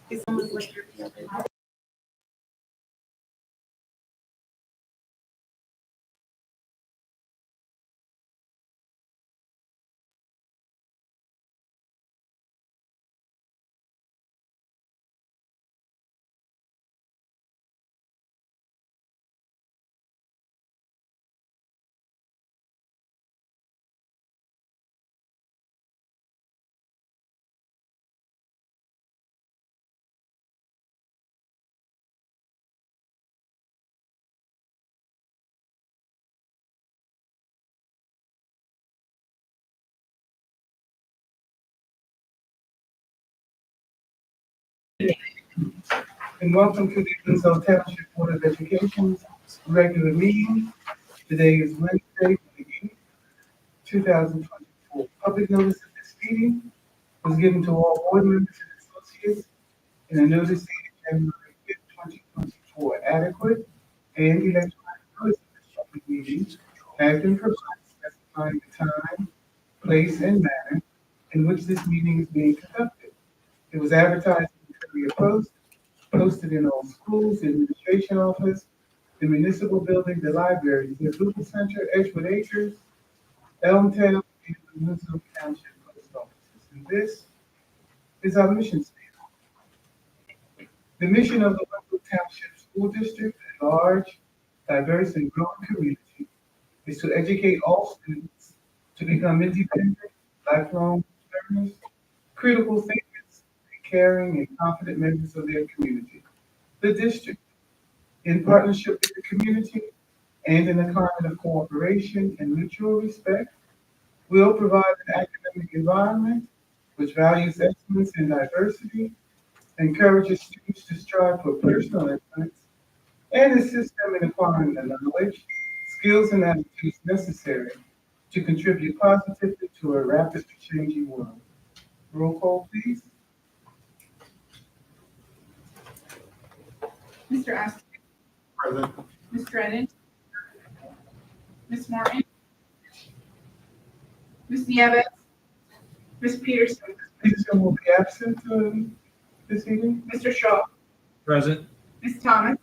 Is someone with your other? And welcome to the Winslow Township Board of Education's regular meeting. Today is Wednesday, the 8th, 2024. Public notice of this meeting was given to all board members and associates in a notice dated January 5th, 2024. Adequate and electronic notice of this public meeting has been provided specifying the time, place, and manner in which this meeting is being conducted. It was advertised in the Courier Post, posted in all schools, the administration office, the municipal building, the libraries, the Lutheran Center, Edgewood Acres, Elmtown, and the Winslow Township post offices. And this is our mission statement. The mission of the Winslow Township School District, a large, diverse, and growing community, is to educate all students to become independent, lifelong learners, critical thinkers, caring and confident members of their community. The district, in partnership with the community and in a climate of cooperation and mutual respect, will provide an academic environment which values excellence and diversity, encourages students to strive for personal excellence, and assist them in acquiring the knowledge, skills, and attitudes necessary to contribute positively to a rapidly changing world. Roll call, please. Mr. Astor, Present. Ms. Drennan, Ms. Martin, Ms. Nieves, Ms. Peterson, Peterson will be absent this evening. Mr. Shaw, Present. Ms. Thomas,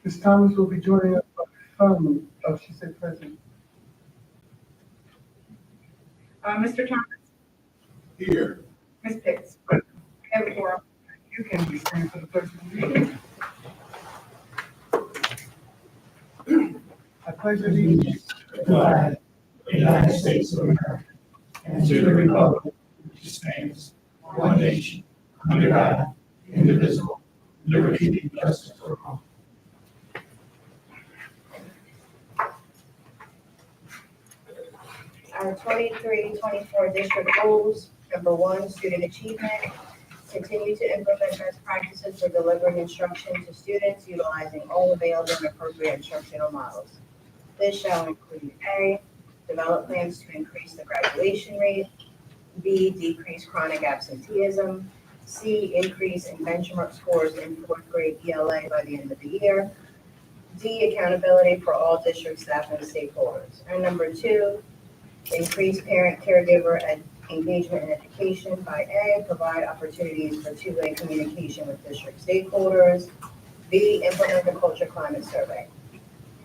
Ms. Thomas will be joining us by phone. Oh, she said present. Mr. Thomas, Here. Ms. Pitts. We have a quorum. You can be stand for the pledge of allegiance. I pledge allegiance To the flag of the United States of America and to the republic which stands one nation under God, indivisible, liberty and justice for all. Our 23-24 district goals: number one, student achievement. Continue to implement best practices for delivering instruction to students utilizing all available and appropriate instructional models. This shall include A, develop plans to increase the graduation rate; B, decrease chronic absenteeism; C, increase in benchmark scores in fourth grade ELA by the end of the year; D, accountability for all district staff and stakeholders. And number two, increase parent caregiver engagement and education by A, provide opportunities for two-way communication with district stakeholders; B, implement the culture climate survey;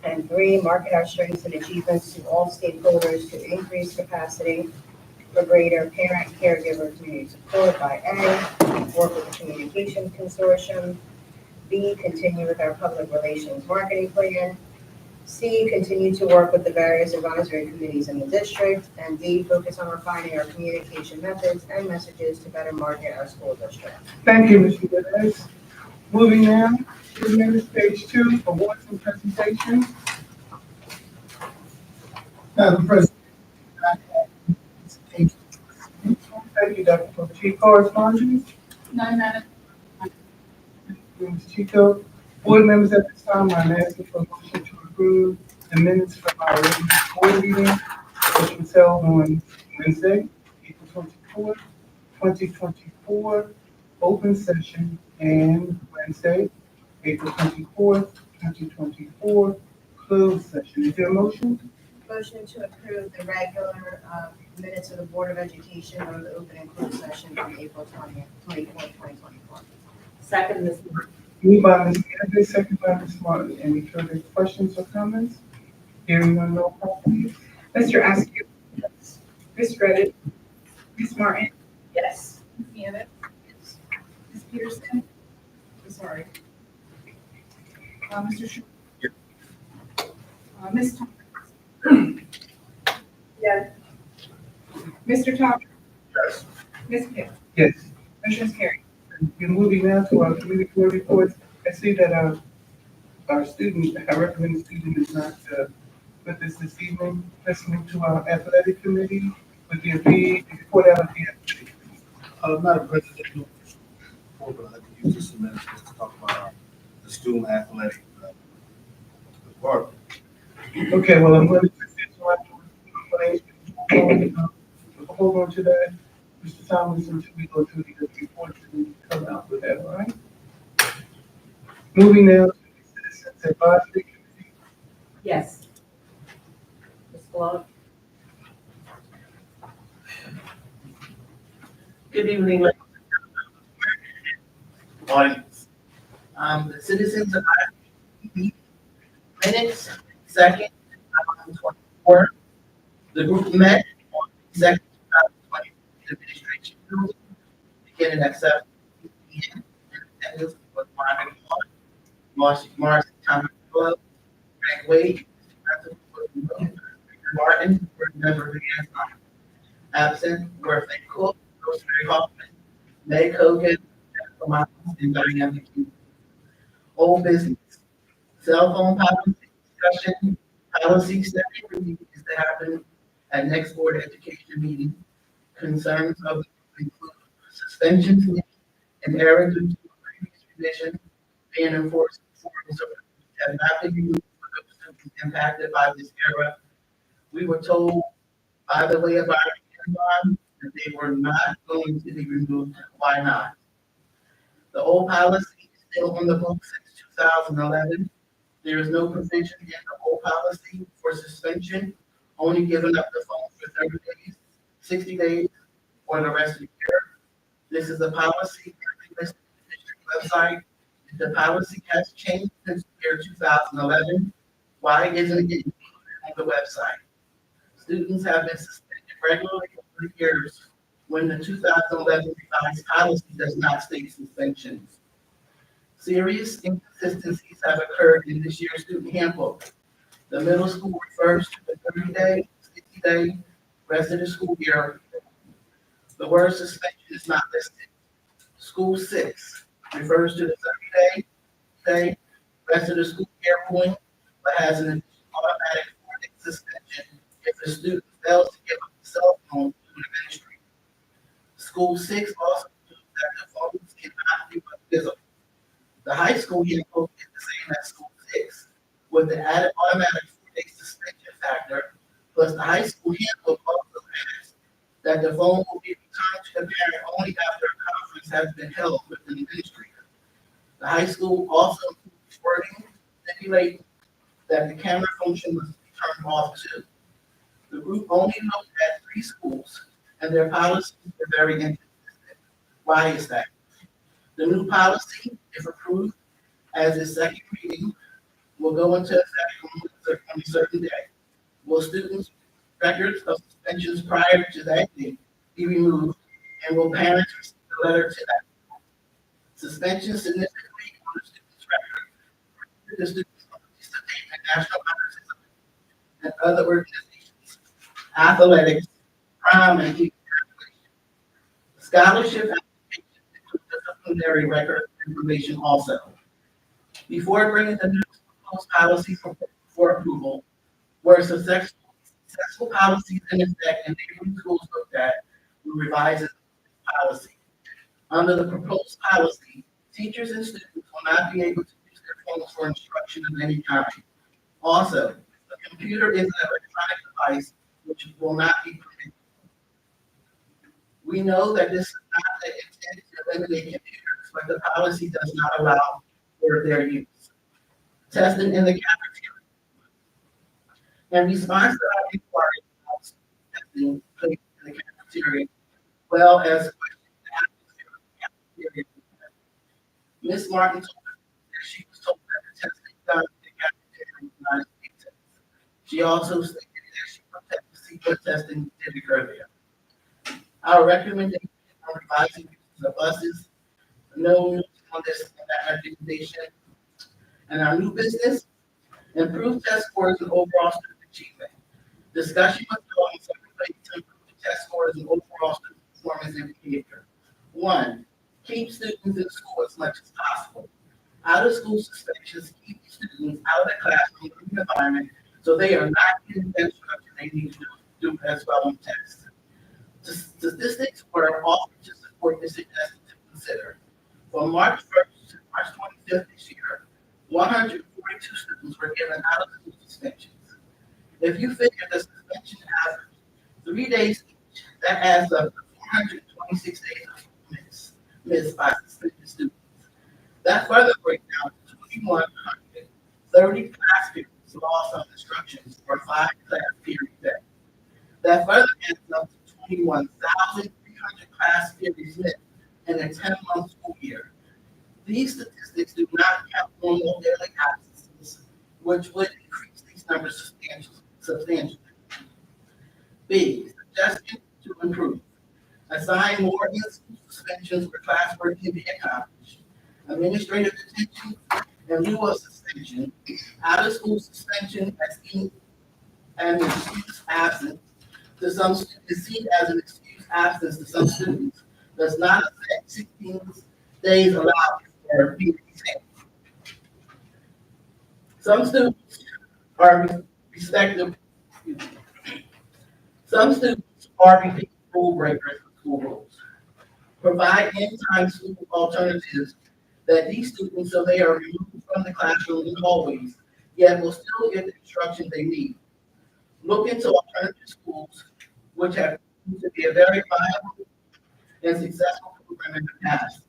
and three, market our strengths and achievements to all stakeholders to increase capacity for greater parent caregiver community support by A, work with the communication consortium; B, continue with our public relations marketing plan; C, continue to work with the various advisory committees in the district; and D, focus on refining our communication methods and messages to better market our school district. Thank you, Mr. Perez. Moving now to the next page 2, awards and presentations. Madam President. Thank you, Dr. Cook. Chief correspondence, None, Madam. Ms. Chico. Board members, at this time, I'm asking for a motion to approve the minutes from our regular board meeting, which was held on Wednesday, April 24th, 2024, open session, and Wednesday, April 24th, 2024, closed session. Is there a motion? Motion to approve the regular minutes of the Board of Education of the open and closed session from April 20th, 2024. Second, Ms. Martin. Moved by Ms. Candace, second by Ms. Martin. Any further questions or comments? Hearing none, roll call please. Mr. Askew. Ms. Reddit. Ms. Martin. Yes. Ms. Candace. Ms. Peterson. I'm sorry. Mr. Schuler. Ms. Thomas. Yes. Mr. Thomas. Yes. Ms. Pitts. Yes. Motion is carried. We're moving now to our committee board reports. I see that our student, our recommended student is not with us this evening. Let's move to our athletic committee with the report out of the athletic. Madam President, no official report, but I'd like to use this minute just to talk about the student athletic department. Okay, well, I'm going to hold on to that, Mr. Thomas, until we go through the reports and come out with that, all right? Moving now to the Citizens Advisory Committee. Yes. Ms. Clark. Good evening, ladies and gentlemen. Audience. The citizens of minutes, 2nd, 2024. The group met on 2nd, 2020, administration building, beginning at 7 p.m. Attendance was Marcy Thomas Club, Frank Wade, Martin, board member Leanne Thomas. Absent were Frank Cook, Rosemary Hoffman, Meg Hogan, Jennifer Miles, and Diane McKee. Old business. Cell phone policy discussion, policy second review is to happen at next board education meeting. Concerns of the group include suspensions and error due to previous revision being enforced have not been removed for those students impacted by this error. We were told by the way of our bond that they were not going to be removed. Why not? The old policy is still on the books since 2011. There is no provision in the old policy for suspension, only giving up the phone for 30 days, 60 days, or the rest of the year. This is a policy listed on the district website. If the policy has changed since the year 2011, why isn't it included on the website? Students have been suspended regularly over the years when the 2011 revised policy does not state suspensions. Serious inconsistencies have occurred in this year's student handbook. The middle school refers to the 30-day, 60-day rest of the school year. The word suspension is not listed. School 6 refers to the 30-day rest of the school year point, but has an automatic 4-day suspension if the student fails to give up the cell phone to an administrator. School 6 also includes that the phones cannot be visible. The high school handbook is the same as School 6, with the added automatic 4-day suspension factor, plus the high school handbook also adds that the phone will be returned to the parent only after a conference has been held with the administrator. The high school also includes wording stipulating that the camera function must be turned off too. The group only looked at 3 schools, and their policies were very inconsistent. Why is that? The new policy, if approved as a second reading, will go into effect on a certain day. Will students' records of suspensions prior to that date be removed, and will parents receive a letter to that? Suspension significantly on the student's record. The students participate in national honor systems and other organizations, athletics, prom, and teaching graduation. Scholarship applications include disciplinary record information also. Before bringing the new proposed policy for approval, were successful policies in effect and neighboring schools looked at, we revised the policy. Under the proposed policy, teachers and students will not be able to use their phones for instruction of any kind. Also, a computer is an electronic device which will not be permitted. We know that this is not the intent to eliminate computers, but the policy does not allow for their use. Testing in the cafeteria. In response to our inquiry about testing in the cafeteria, well as questions asked in the cafeteria, Ms. Martin told us that she was told that the testing done in the cafeteria was not a state test. She also stated that she looked at to see what testing did occur there. Our recommendation on revising uses of buses, no news on this and that recommendation, and our new business, improved test scores and overall student achievement. Discussion was held on several ways to improve the test scores and overall student performance and behavior. One, keep students in school as much as possible. Out-of-school suspensions keep students out of the classroom environment, so they are not getting the instruction they need to do as well on tests. Statistics were offered to support this suggestion to consider. From March 1st to March 25th this year, 142 students were given out-of-school suspensions. If you figure the suspension average 3 days each, that adds up to 426 days of missed by suspended students. That further breaks down to 2,130 class periods lost on instructions for 5 class periods day. That further adds up to 21,300 class periods missed in a 10-month school year. These statistics do not count normal daily absences, which would increase these numbers substantially. B, suggestion to improve. Assign more in-school suspensions where classwork can be accomplished. Administrative detention in lieu of suspension, out-of-school suspension as an excuse absence to some students is seen as an excuse absence to some students, does not affect 16 days allowed for being retained. Some students are respective. Some students are repeat rule breakers of school rules. Provide in-time school alternatives that these students, so they are removed from the classroom in hallways, yet will still get the instruction they need. Look into alternative schools, which have proved to be a very viable and successful program in the past.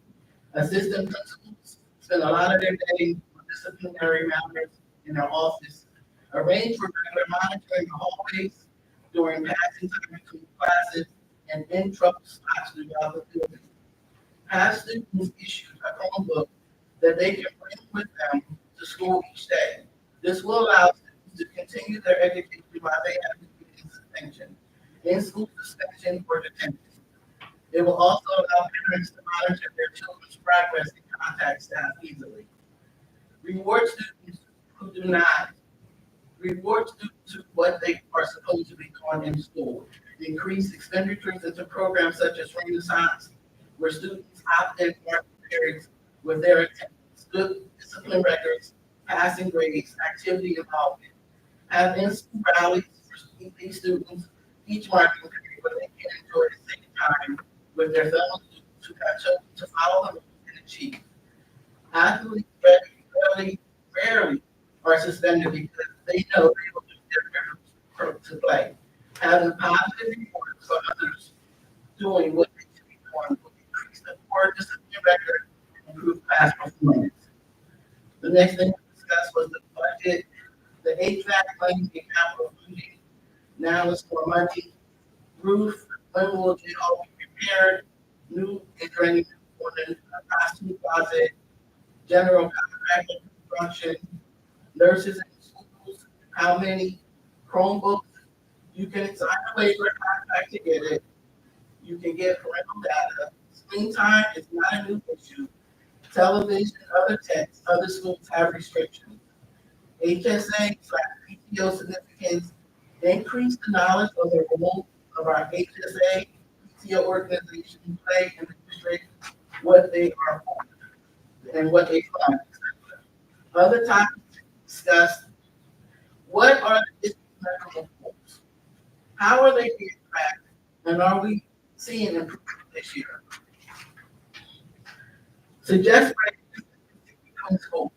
Assistant principals spend a lot of their day on disciplinary matters in their office. Arrange for regular monitoring the hallways during passing time between classes and in trouble spots throughout the building. Have students issue a Chromebook that they can bring with them to school each day. This will allow students to continue their education while they have to be in suspension, in-school suspension or detention. It will also allow parents to monitor their children's progress and contact staff easily. Reward students who do not. Reward students who what they are supposed to be doing in school. Increase expenditures into programs such as Renaissance, where students opt in for periods with their attendance, good discipline records, passing grades, activity involvement. Have in-school rallies for these students each marking period where they can enjoy the same time with their fellow students who have chosen to follow the rules and achieve. Athletes rarely are suspended because they know they will lose their privilege to play. Having positive rewards for others doing what they should be doing will increase the core discipline record and improve class performance. The next thing we discussed was the budget, the HVAC claims and capital funding. Now it's more money. Roof, when will it all be repaired? New and draining for the costume closet, general contractor construction, nurses in schools, how many Chromebooks. You can sign a waiver contract to get it. You can get parental data. Screen time is not a new issue. Television, other texts, other schools have restrictions. HSA/PTO significance, increase the knowledge of the role of our HSA, PTO organization play in the district, what they are for, and what they fund, etc. Other topics discussed, what are the district's measurable goals? How are they being tracked, and are we seeing improvement this year? Suggest between schools.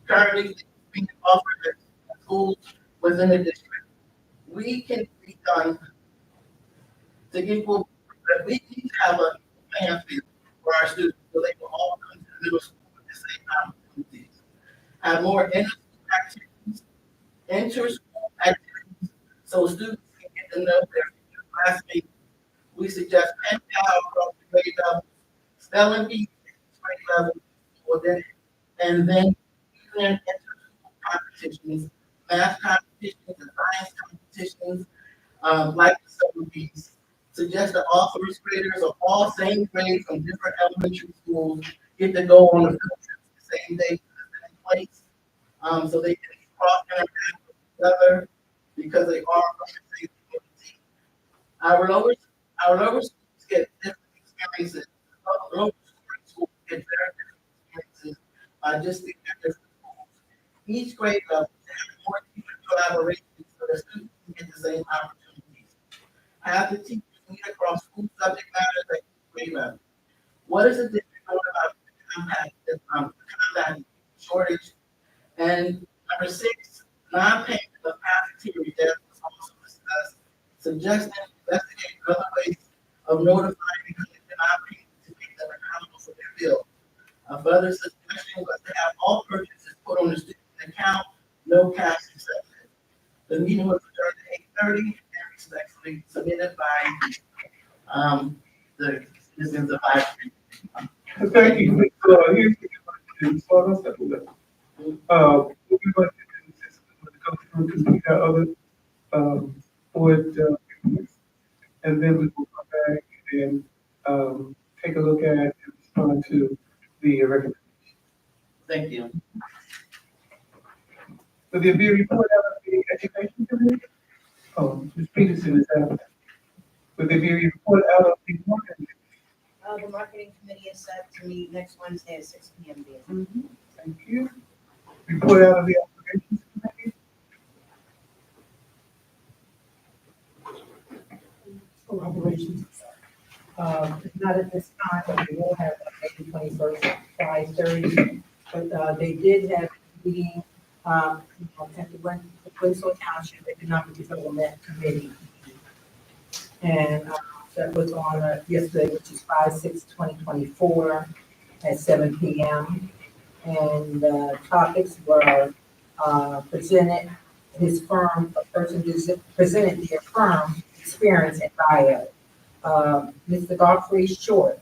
Currently being offered at schools within the district. We can be done to equal, that we need to have a playing field for our students so they will all come to the middle school with the same opportunities. Have more inter-school activities, inter-school activities, so students can get to know their future classmates. We suggest pen pal across the grade level, spelling bee grade level, or then, and then even competitions, math competitions, and science competitions, like the summer beats, suggest that all first graders of all same grades from different elementary schools get to go on a field trip the same day to the same place, so they can cross interact with each other because they are from the same community. Our lower schools get different experiences. Lower schools get very different experiences by just being at different schools. Each grade level should have more teacher collaboration so that students can get the same opportunities. Have the teachers meet across school subject matters at each grade level. What is the district doing about combating shortage? And number six, non-payment of cafeteria debt was also discussed, suggesting investigating other ways of notifying people that they're not paying to make them accountable for their bill. A further suggestion was to have all purchases put on the student account, no cash accepted. The meeting was adjourned at 8:30 and respectfully submitted by the citizens of Ivory. Thank you. So here's what we're going to do. So let's step away. What we're going to do is we're going to go through and complete our other board meetings, and then we will come back and take a look at and respond to the recommendation. Thank you. Will there be a report out of the education committee? Oh, Ms. Peterson is out. Will there be a report out of the marketing? The marketing committee is set to meet next Wednesday at 6 p.m. Thank you. Report out of the operations committee? For operations. Not at this time, but we will have May 21st at 5:30. But they did have a meeting at the Winslow Township Economic Development Committee. And that was on yesterday, which is 5/6/2024 at 7 p.m. And topics were presented, his firm, a person presented their firm experience and bio. Mr. Godfrey Short,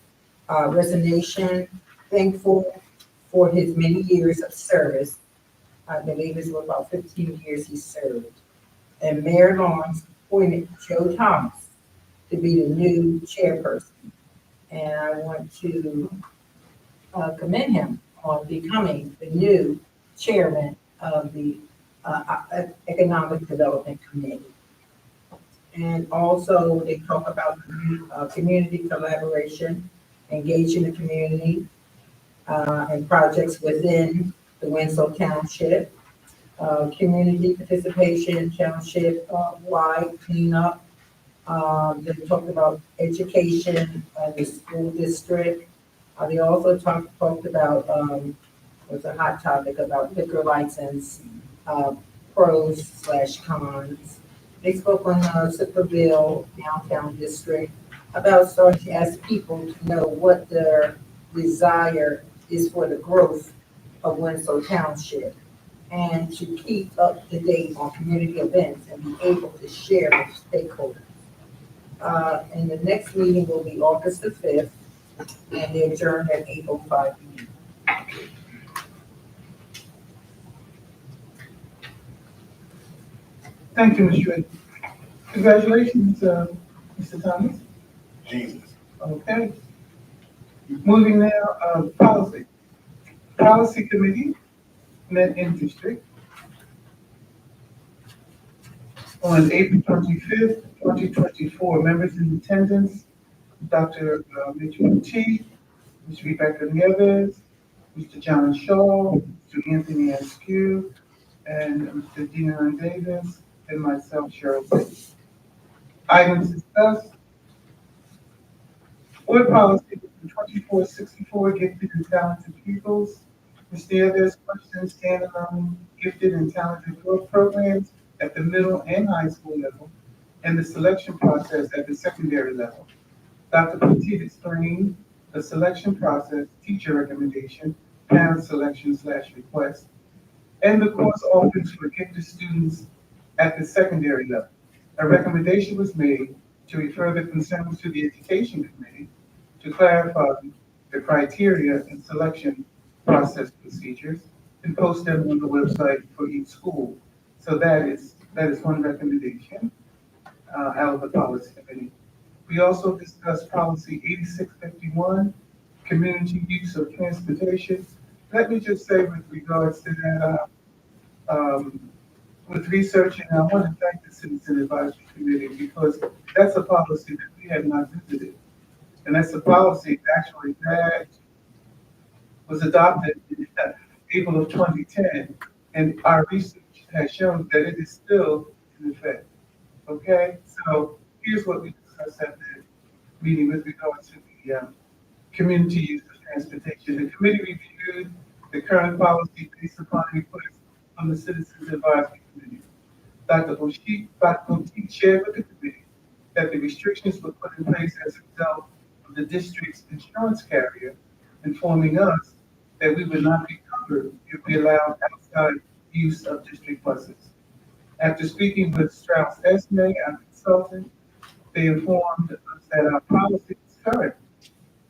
resignation, thankful for his many years of service. I believe it's about 15 years he served. And Mayor Lawrence appointed Joe Thomas to be the new chairperson. And I want to commend him on becoming the new chairman of the Economic Development Committee. And also they talk about community collaboration, engaging the community, and projects within the Winslow Township, community participation, township wide cleanup. They talked about education, the school district. They also talked about, was a hot topic about liquor license, pros/cons. They spoke on Siperville downtown district about starting to ask people to know what their desire is for the growth of Winslow Township and to keep up to date on community events and be able to share with stakeholders. And the next meeting will be August the 5th, and they adjourn at 8:05 p.m. Thank you, Ms. Drake. Congratulations, Mr. Thomas. Jesus. Okay. Moving now, policy. Policy committee met in district on April 25th, 2024. Members in attendance, Dr. Mitchell T, Ms. Rebecca Nieves, Mr. John Shaw, Mr. Anthony Askew, and Mr. Dion Davis, and myself, Cheryl Bates. Items discussed. Board policy 2464, gifted and talented pupils. Ms. There's questions standing on gifted and talented growth programs at the middle and high school level, and the selection process at the secondary level. Dr. Petit explained the selection process, teacher recommendation, parent selection/request, and the course offerings for gifted students at the secondary level. A recommendation was made to refer the concerns to the education committee to clarify the criteria and selection process procedures and post them on the website for each school. So that is one recommendation out of the policy committee. We also discussed policy 8651, community use of transportation. Let me just say with regards to that, with researching, I want to thank the Citizen Advisory Committee because that's a policy that we had not visited. And that's a policy actually that was adopted in April of 2010. And our research has shown that it is still in effect. Okay, so here's what we discussed at the meeting with regards to the community use of transportation. The committee reviewed the current policy based upon requests from the Citizens Advisory Committee. Dr. Boutique shared with the committee that the restrictions were put in place as a result of the district's insurance carrier informing us that we would not be covered if we allowed outside use of district buses. After speaking with Strauss Esme, our consultant, they informed us that our policy is current,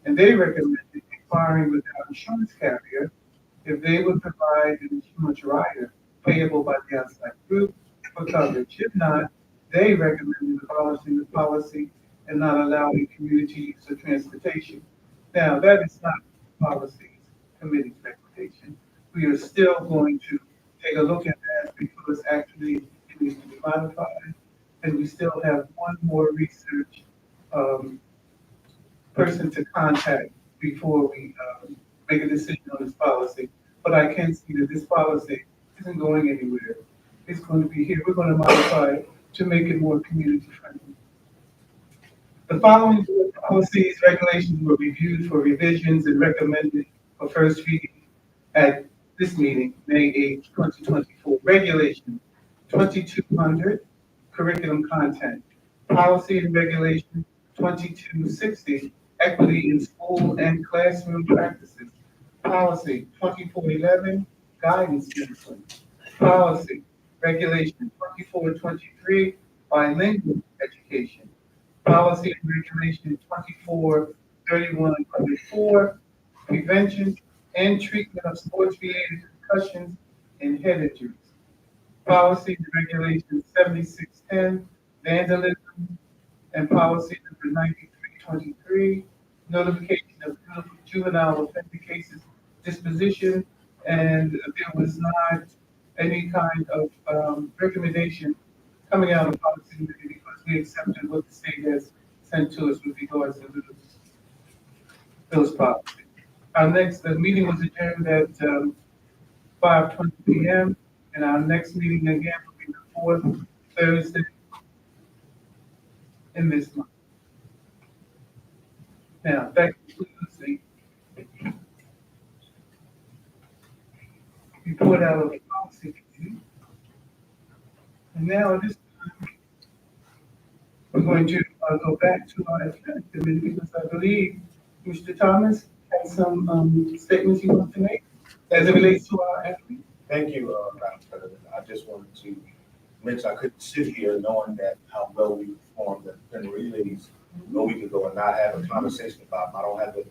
and they recommended inquiring with our insurance carrier if they would provide an insurance rider payable by the outside group for coverage. If not, they recommended abolishing the policy and not allowing community use of transportation. Now, that is not policy committee's recommendation. We are still going to take a look at that because actually it needs to be modified. And we still have one more research person to contact before we make a decision on this policy. But I can see that this policy isn't going anywhere. It's going to be here. We're going to modify it to make it more community friendly. The following board policies, regulations were reviewed for revisions and recommended for first reading at this meeting, May 8, 2024. Regulation 2200, curriculum content. Policy and regulation 2260, equity in school and classroom practices. Policy 2411, guidance counseling. Policy, regulation 2423, bilingual education. Policy and regulation 2431.4, prevention and treatment of sports-related concussions and head injuries. Policy and regulation 7610, vandalism, and policy number 9323, notification of juvenile offender cases disposition, and there was not any kind of recommendation coming out of policy committee because we accepted what the state has sent to us with regards to those policies. Our next, the meeting was adjourned at 5:20 p.m. and our next meeting again will be the fourth Thursday in this month. Now, that concludes the report out of the policy committee. And now at this time, we're going to go back to our athletic committee because I believe Mr. Thomas has some statements he wants to make as it relates to our athletes. Thank you, Madam President. I just wanted to mention I couldn't sit here knowing that how well we performed at the relays a week ago and not have a conversation about them. I don't have a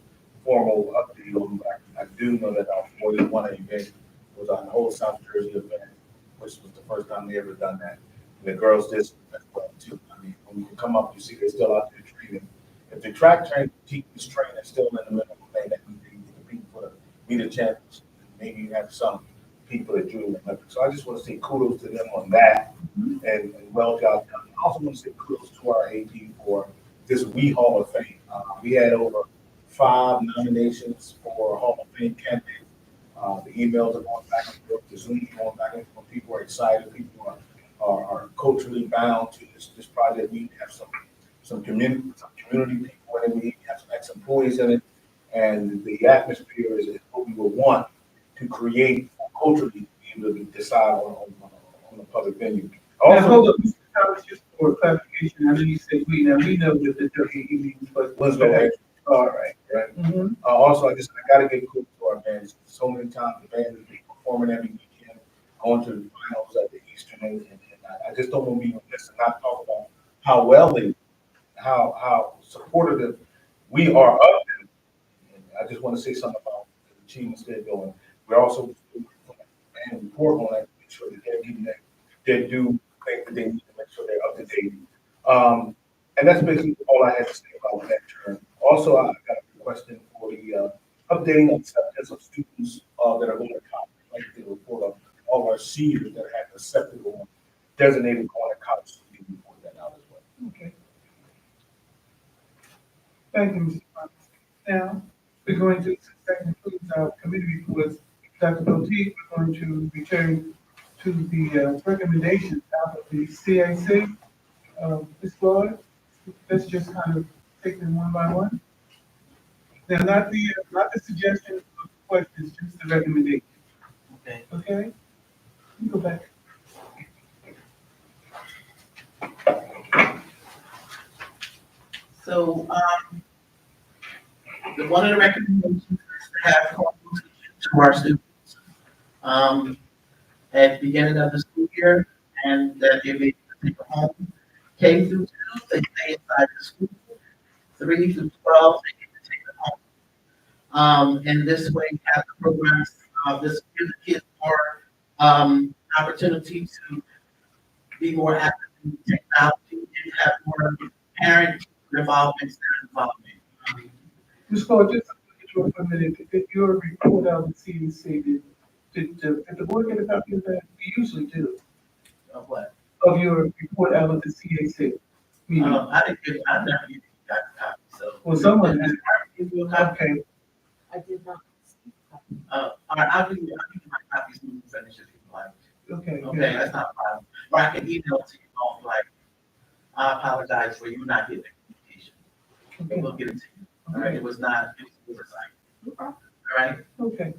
formal update on them, but I do know that our 41 event was on the whole South Jersey event, which was the first time they ever done that. And the girls did as well too. I mean, when you come up, you see they're still out there training. If the track team is training still in the middle of the day, that means they compete for the media champions. Maybe you have some people that drew the Olympics. So I just want to say kudos to them on that and well job done. I also want to say kudos to our AP for this We Hall of Fame. We had over 5 nominations for Hall of Fame candidates. The emails are going back and forth, the Zoom is going back and forth. People are excited. People are culturally bound to this project. We have some community people in it. We have some ex-employees in it. And the atmosphere is what we would want to create culturally to be able to decide on a public venue. Now, Also, hold up, Mr. Thomas, just for clarification, I know you said we, now we know that the WE means, but. Winslow. All right. Right. Also, I gotta give kudos to our bands. So many times the band has been performing every weekend, going to the finals at the Eastern, and I just don't want to be remiss and not talk about how well they, how supportive we are of them. And I just want to say something about achievement schedule, and we're also and report on that, to make sure that they're getting that, they do think that they need to make sure they're up to date. And that's basically all I had to say about that term. Also, I got a question for the updating of acceptance of students that are going to college. Like the report of all our seniors that have accepted or designated going to college. So we can report that out as well. Okay. Thank you, Mr. Thomas. Now, we're going to, since that concludes our committee reports, Dr. Boutique, we're going to return to the recommendations out of the CAC. Ms. Floyd, let's just kind of take them one by one. Now, not the suggestions or questions, just the recommendation. Okay. Okay? You go back. So, one of the recommendations is to have Chromebooks to our students, at the beginning of the school year, and that they be able to take it home. K through 2, they stay inside the school. 3 through 12, they get to take it home. And this way, have the programs, this gives the kids more, opportunity to be more active in technology and have more parent involvement, student involvement. Ms. Floyd, just to interrupt for a minute, if your report out of the CDC, did the board get a copy of that? We usually do. Of what? Of your report out of the CAC meeting. I never even got a copy, so. Well, someone has, Give you a copy. okay, I did not receive a copy. All right, I'll give you my copies when we finish if you like. okay, Okay, good. that's not a problem. Or I can email it to you all, like, I apologize for you not getting the communication. But we'll get it to you. All right, it was oversight. All right, Okay.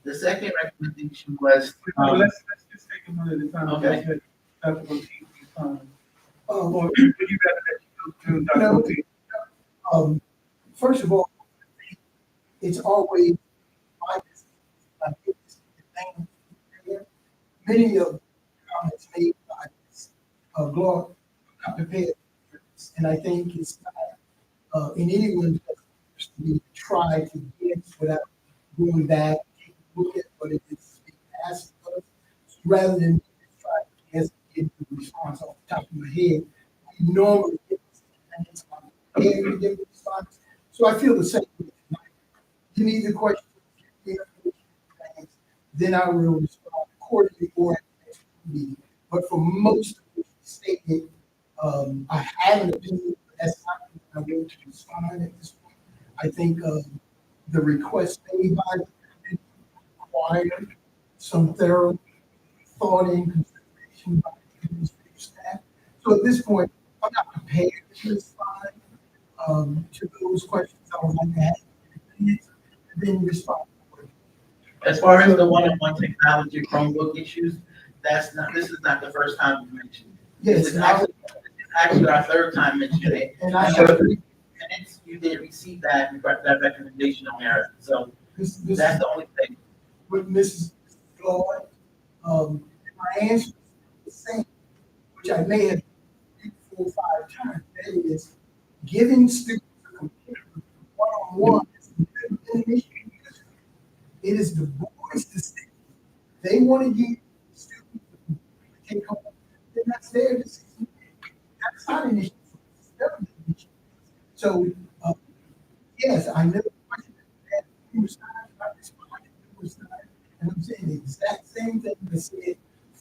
the second recommendation was, Let's just take them one at a time. Okay. Just let Dr. Boutique respond. Um, Or would you rather let you go through Dr. No. Boutique? First of all, it's always my business. I think it's the thing here. Many of the comments made by this, Gloria are not prepared for this, and I think it's not, in anyone's best interest to try to guess without going back, take a look at what it is being asked of us, rather than just try to guess and get the response off the top of my head. We normally get this, and it's not prepared to give the response. So I feel the same way tonight. Give me the question, then I will respond accordingly or at the next meeting. But for most of what you stated, I have an opinion, but that's not what I want to respond at this point. I think the request made by the committee required some thorough thought and consideration by the administrative staff. So at this point, I'm not prepared to respond to those questions. I would like to have and then respond. as far as the one-on-one technology Chromebook issues, this is not the first time we mentioned it. Yes, This is actually our third time mentioning it. and I So, have, and you did receive that recommendation on there, so this that's the only thing. with Mrs. Floyd, my answer is the same, which I may have 3, 4, 5 times. That is, giving students a computer one-on-one is an issue. It is the board's decision. They want to give students a computer to take home, then that's their decision. That's not an issue. It's never been an issue. So, yes, I know the question that numerous times, I responded numerous times, and I'm saying the exact same thing I said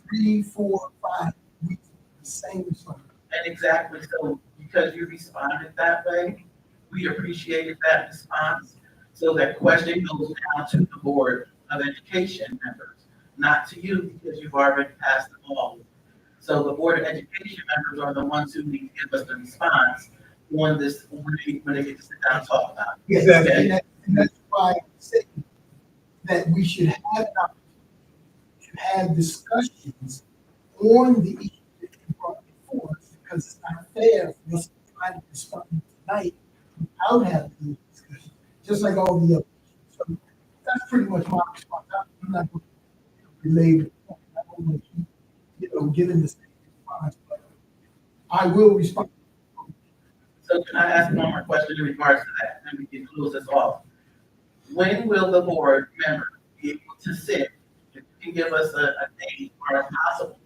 3, 4, 5 weeks ago, the same response. And exactly, so because you responded that way, we appreciated that response. So that question goes down to the Board of Education members, not to you, because you've already passed the ball. So the Board of Education members are the ones who need to give us the response on this, when they get to sit down and talk about it. Yes, Exactly. and that's why I say that we should have an opportunity to have discussions on the issue that you brought before us, because it's not fair for us to try to respond tonight without having these discussions, just like all the other issues. So that's pretty much my response. I'm not going to relay the point. I don't want to keep, giving the same response, but I will respond. So can I ask one more question in regards to that, and we can close this off? when will the board member be able to sit? If you can give us a date or if possible,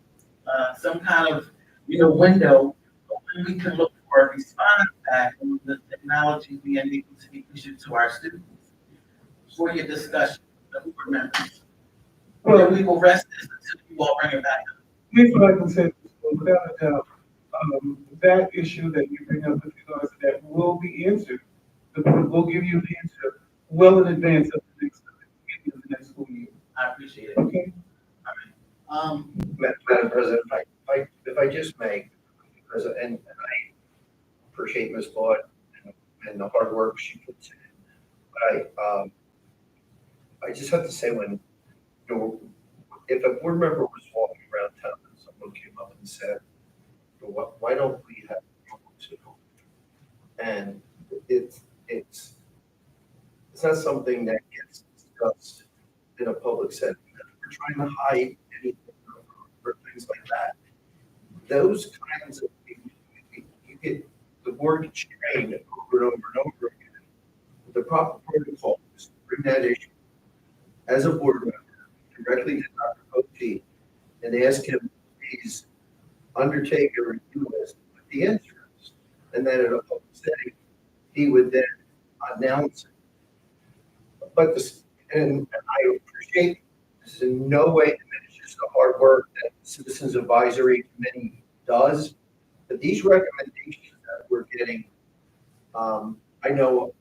some kind of, window of when we can look for a response back on the technology being able to be issued to our students for your discussion, the board members. Or then we will rest this until you all bring it back up. Here's what I can say, without a doubt, that issue that you bring up with regards to that will be answered. The board will give you the answer well in advance of the beginning of the next school year. I appreciate it. Okay? Madam President, if I just may, because, and I appreciate Ms. Claude and the hard work she puts in. But I just have to say if a board member was walking around town and someone came up and said, why don't we have to? And it's not something that gets discussed in a public setting. We're trying to hide anything or things like that. Those kinds of things, the board gets trained over and over and over again. The proper protocol is to bring that issue as a board member directly to Dr. Cote and ask him to please undertake a review list with the answers. And then in a public setting, he would then announce it. But and I appreciate this in no way diminishes the hard work that the Citizens Advisory Committee does. But these recommendations that we're getting, I know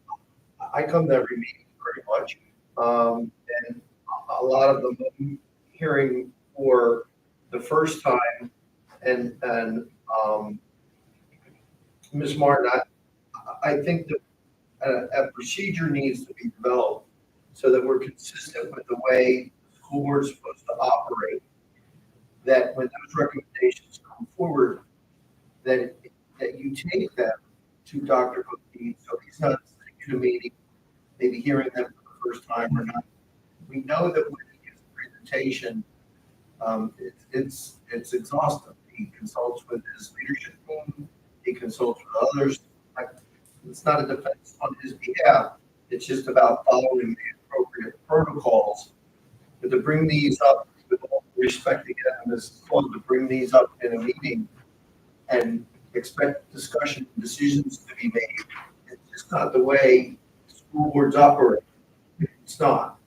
I come to every meeting pretty much. And a lot of them I'm hearing for the first time. And Ms. Martin, I think that a procedure needs to be developed so that we're consistent with the way the school board is supposed to operate. That when those recommendations come forward, that you take them to Dr. Cote, so he's not sitting in a meeting, maybe hearing them for the first time or not. We know that when he gives a presentation, it's exhaustive. He consults with his leadership team. He consults with others. It's not a defense on his behalf. It's just about following the appropriate protocols. But to bring these up, with all respect again, Ms. Claude, to bring these up in a meeting and expect discussion and decisions to be made, it's just not the way school boards operate. It's not.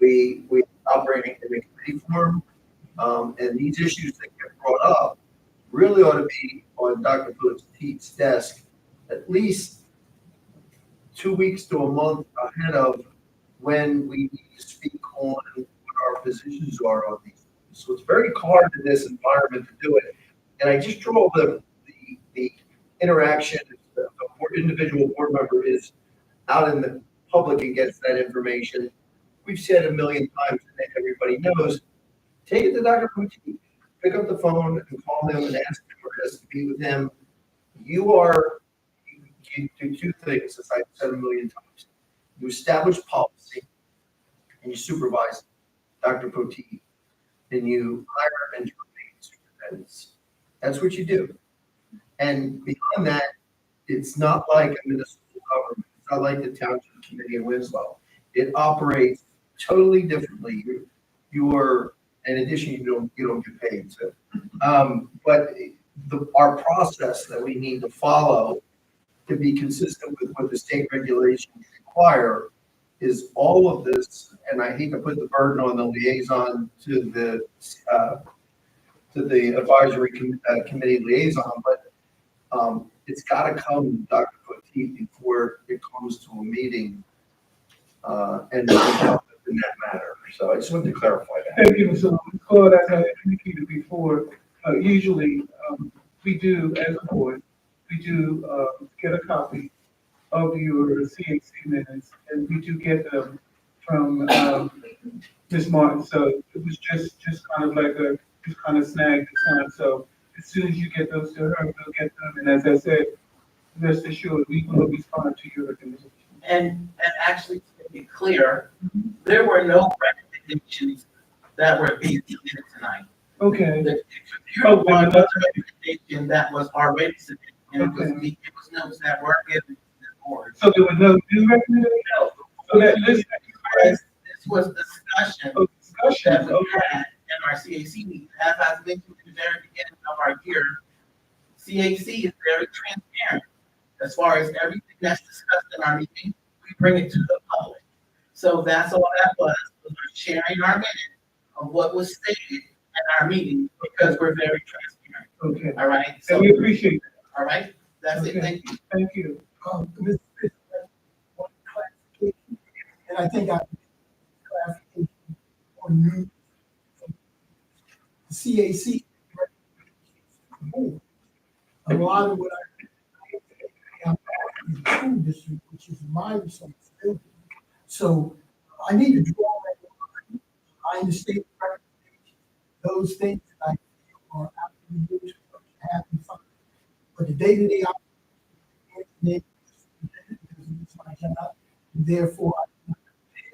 We operating in a committee form, and these issues that get brought up really ought to be on Dr. Cote's desk at least 2 weeks to a month ahead of when we need to speak on what our positions are on these. So it's very hard in this environment to do it. And I just draw the interaction, the individual board member is out in the public and gets that information. We've said a million times, and everybody knows, take it to Dr. Cote, pick up the phone and call him and ask him or ask to be with him. You do two things, as I've said a million times. You establish policy and you supervise Dr. Cote, and you hire and train superintendents. That's what you do. And beyond that, it's not like a municipal government. It's not like the Township Committee in Winslow. It operates totally differently. You're in addition, you don't get paid. So, but our process that we need to follow to be consistent with what the state regulations require is all of this. And I hate to put the burden on the liaison to the advisory committee liaison, but it's got to come to Dr. Cote before it comes to a meeting, and help in that matter. So I just wanted to clarify that. Thank you, so Claude, as I indicated before, usually we do, as a board, we do get a copy of your CAC minutes, and we do get them from Ms. Martin. So it was just kind of like just kind of snagged this time. So as soon as you get those to her, we'll get them. And as I said, rest assured, we will respond to your recommendations. And actually, to be clear, there were no recommendations that were being submitted tonight. Okay. The computer one was a recommendation that was already submitted, and it was notes that were given to the board. So there were no new recommendations? No. So that list that you This was discussion Oh, discussion, that we okay. had in our CAC meeting. As I mentioned at the very beginning of our year, CAC is very transparent. As far as everything that's discussed in our meeting, we bring it to the public. So that's all that was we're sharing our minute of what was stated at our meeting because we're very transparent. Okay, All right? and So, we appreciate that. all right? That's it. Okay. Thank you. Thank you. Mr. President, one clarification, and I think I clarification on new the CAC. A lot of what I am in the school district, which is my responsibility. So I need to draw that line. I understand the recommendations, those things that I feel are absolutely happy fine. But the day-to-day operation is my job. Therefore, I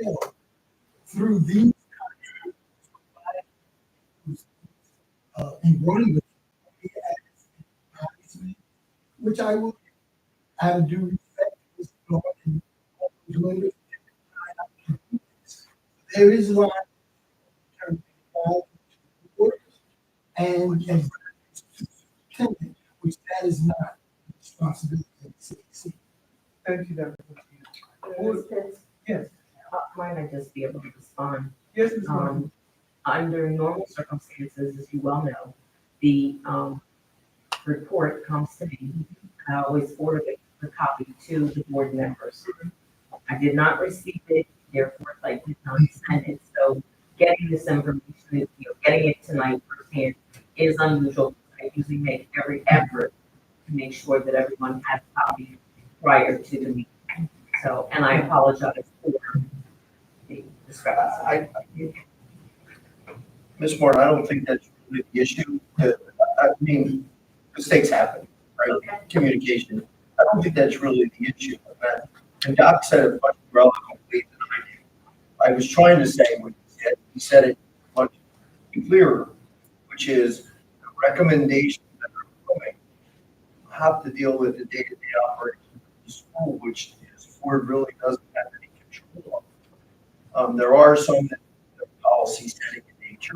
fail through these contracts and running with which I will have due respect to this law and doing it. There is a line in terms of work and superintendent, which that is not responsibility of the CAC. Thank you, Dr. Portillo. Yes, Might I just be able to respond? yes, Ms. Martin. Under normal circumstances, as you well know, the report comes to me. I always forward the copy to the board members. I did not receive it, therefore I did not send it. So getting this information, getting it tonight firsthand is unusual. I usually make every effort to make sure that everyone has a copy prior to the meeting. So, and I apologize for the discrepancy. Ms. Moore, I don't think that's really the issue. I mean, mistakes happen, right? Okay. Communication. I don't think that's really the issue. And Doc said it much more eloquently than I did. I was trying to say what he said it much clearer, which is the recommendations that are coming have to deal with the day-to-day operations of the school, which this board really doesn't have any control of. There are some that are policy setting in nature.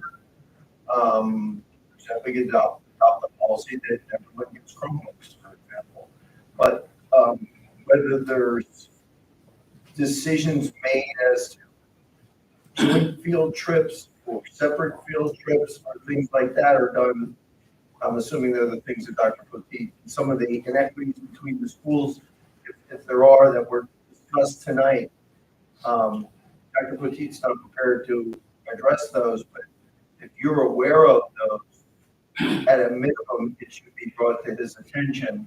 So we could adopt the policy that everyone gets Chromebooks, for example. But whether there's decisions made as to joint field trips or separate field trips or things like that are done, I'm assuming they're the things that Dr. Poteet, some of the inequities between the schools, if there are, that were discussed tonight. Dr. Poteet's not prepared to address those, but if you're aware of those, at a minimum, it should be brought to his attention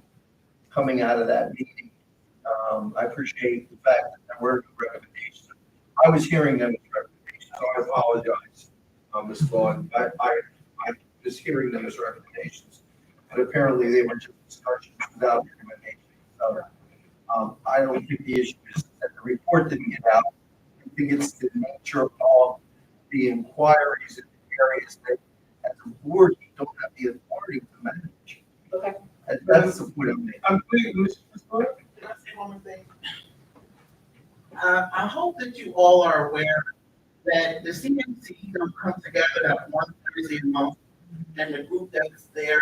coming out of that meeting. I appreciate the fact that there were recommendations. I was hearing them as recommendations, so I apologize, Ms. Vaughn. I was hearing them as recommendations, but apparently they were just discussions without recommendations. So I don't think the issue is that the report didn't get out. I think it's the nature of the inquiries in the areas that, as a board, you don't have the authority to manage. Okay. That's the point I'm making. I'm pleased, Ms. Clark. Can I say one more thing? I hope that you all are aware that the CMC don't come together that one Thursday a month, and the group that's there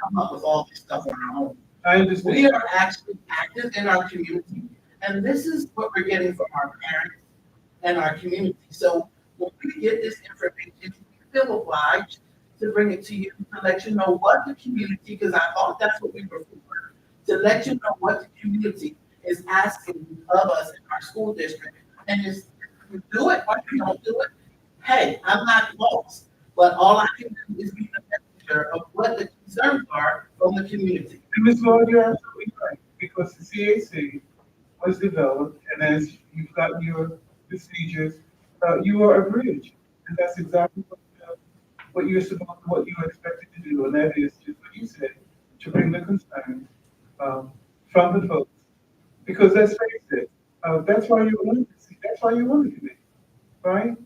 come up with all this stuff on our own. I understand. We are actually active in our community, and this is what we're getting from our parents and our community. So when we get this information, we feel obliged to bring it to you, to let you know what the community, because I thought that's what we were for, to let you know what the community is asking of us in our school district. And if you do it or you don't do it, hey, I'm not lost. But all I can do is be the messenger of what the concerns are from the community. And Ms. Lord, you're absolutely right, because the CAC was developed, and as you've got your procedures, you are a bridge. And that's exactly what you're supposed, what you're expected to do, and that is just what you said, to bring the concerns from the folks. Because let's face it, that's why you're on the committee, right?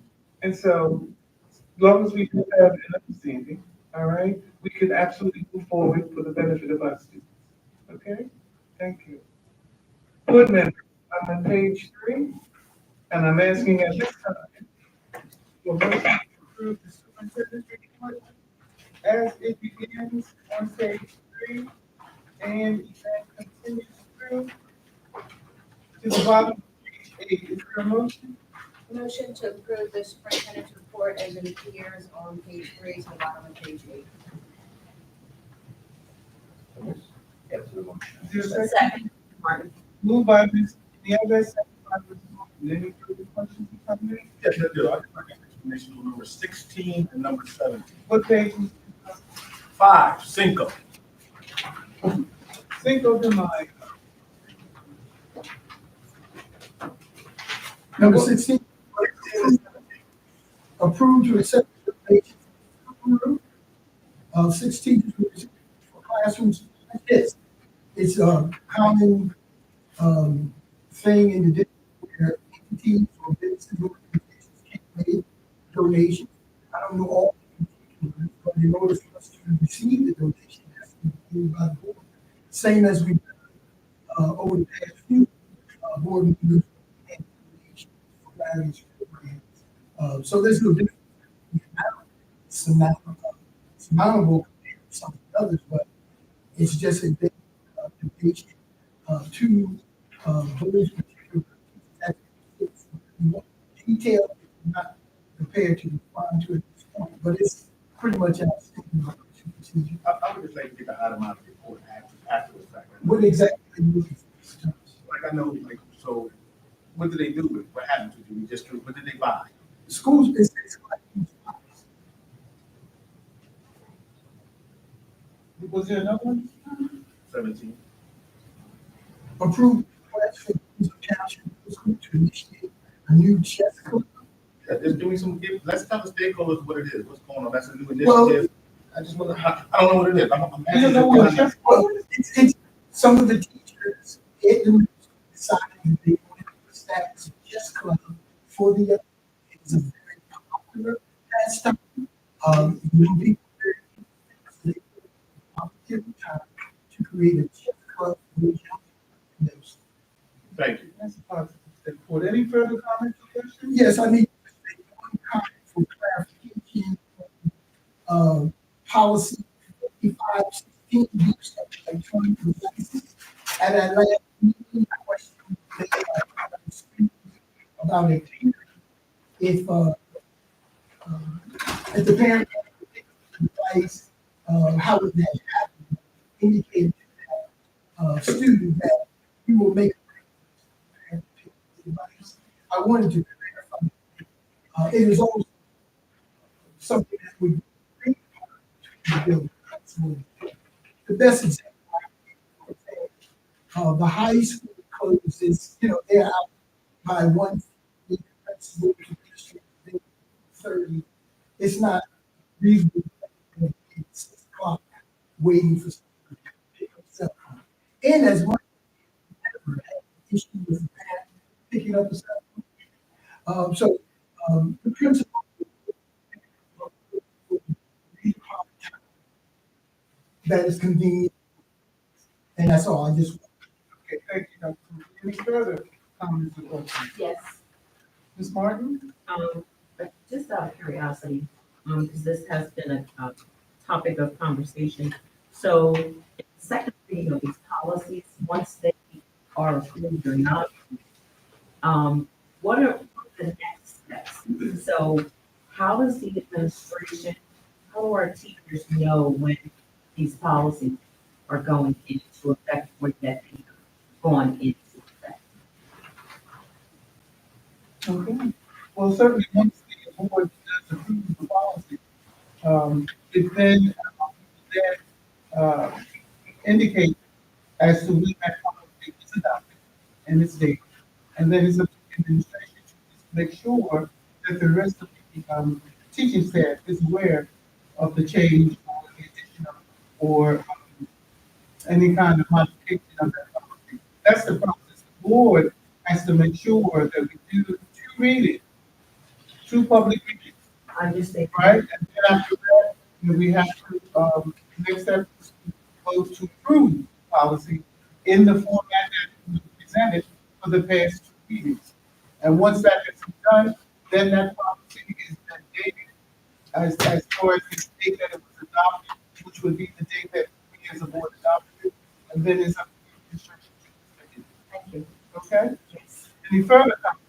And so, as long as we do have an understanding, all right, we can absolutely move forward for the benefit of our students. Okay? Thank you. Board members, I'm on page 3, And I'm asking at this time, for motion to approve the superintendent's report as it begins on page 3 and then continues through to the bottom of page 8. Is there a motion? Motion to approve the superintendent's report as it appears on page 3 to the bottom of page 8. Yes, we want. Is there a second? Second, Martin. Moved by Ms. Nieves, second by Ms. Morgan. Any further questions or comments? Yes, I do. I'd like explanation on number 16 and number 17. What page? 5, Cinco. Cinco de Mayo. Number 16, approved to accept the donation of 6 teachers for classrooms like this. It's a common thing in the district where entities or businesses or organizations can make donations. I don't know all the particulars, but in order for us to receive the donation, it has to be approved by the board. Same as we've done over the past few board members and donations for various programs. So there's no difference. It's surmountable compared to some of the others, but it's just a big donation to those particular detail is not prepared to respond to at this point, but it's pretty much outstanding. I would just like to get the itemized report after the fact. What exactly are you looking for? Like I know, like, so what did they do with, what happened to them? Just, what did they buy? Schools, it's like, Was there another one? 17. approved request for Winslow Township School to initiate a new chess club. Yeah, just doing some, let's tell the stakeholders what it is, what's going on. That's a new Well- initiative. I just want to, I don't know what it is. I'm You don't know what chess Well, it's some of the teachers at the middle school decided that they wanted to establish a chess club for the young. It's a very popular pastime. Young people very popular time to create a chess club for the young. Yes. Thank you. That's a positive step forward. Any further comments or questions? Yes, I need to make one comment for clarification. Policy 5516, use of electronic devices. At that last meeting, I questioned about a parent. If the parent has a device, how would that happen? Indicated to that student that we will make a parent pick the device. I wanted to clarify. It is also something that we bring to the building. The best example, the high school closes, they're out by 1:30, the principal to the district, 30. It's not reasonable at 6 o'clock waiting for someone to pick up cell phone. And as much as we never had an issue with the parent picking up the cell phone. The principal that is convenient. And that's all. I just. Okay, thank you, Dr. Booth. Any further comments or questions? Yes. Ms. Martin? But just out of curiosity, because this has been a topic of conversation. So, in the second reading of these policies, once they are approved or not, what are the next steps? So, how does the administration, how do our teachers know when these policies are going into effect, or that they are going into effect? Okay. Well, certainly, once the board does approve the policy, it then indicate as to when that policy is adopted and its date. And then it's up to the administration to make sure that the rest of the teaching staff is aware of the change or the addition of, or any kind of modification of that policy. That's the process. The board has to make sure that we do 2 readings, 2 public readings, I just think, right? And then after that, we have to, next step is to vote to approve policy in the format that was presented for the past 2 readings. And once that is done, then that policy is then dated as far as the date that it was adopted, which would be the date that we as a board adopted it, and then it's up to the instruction to Thank you. okay? Any further comments?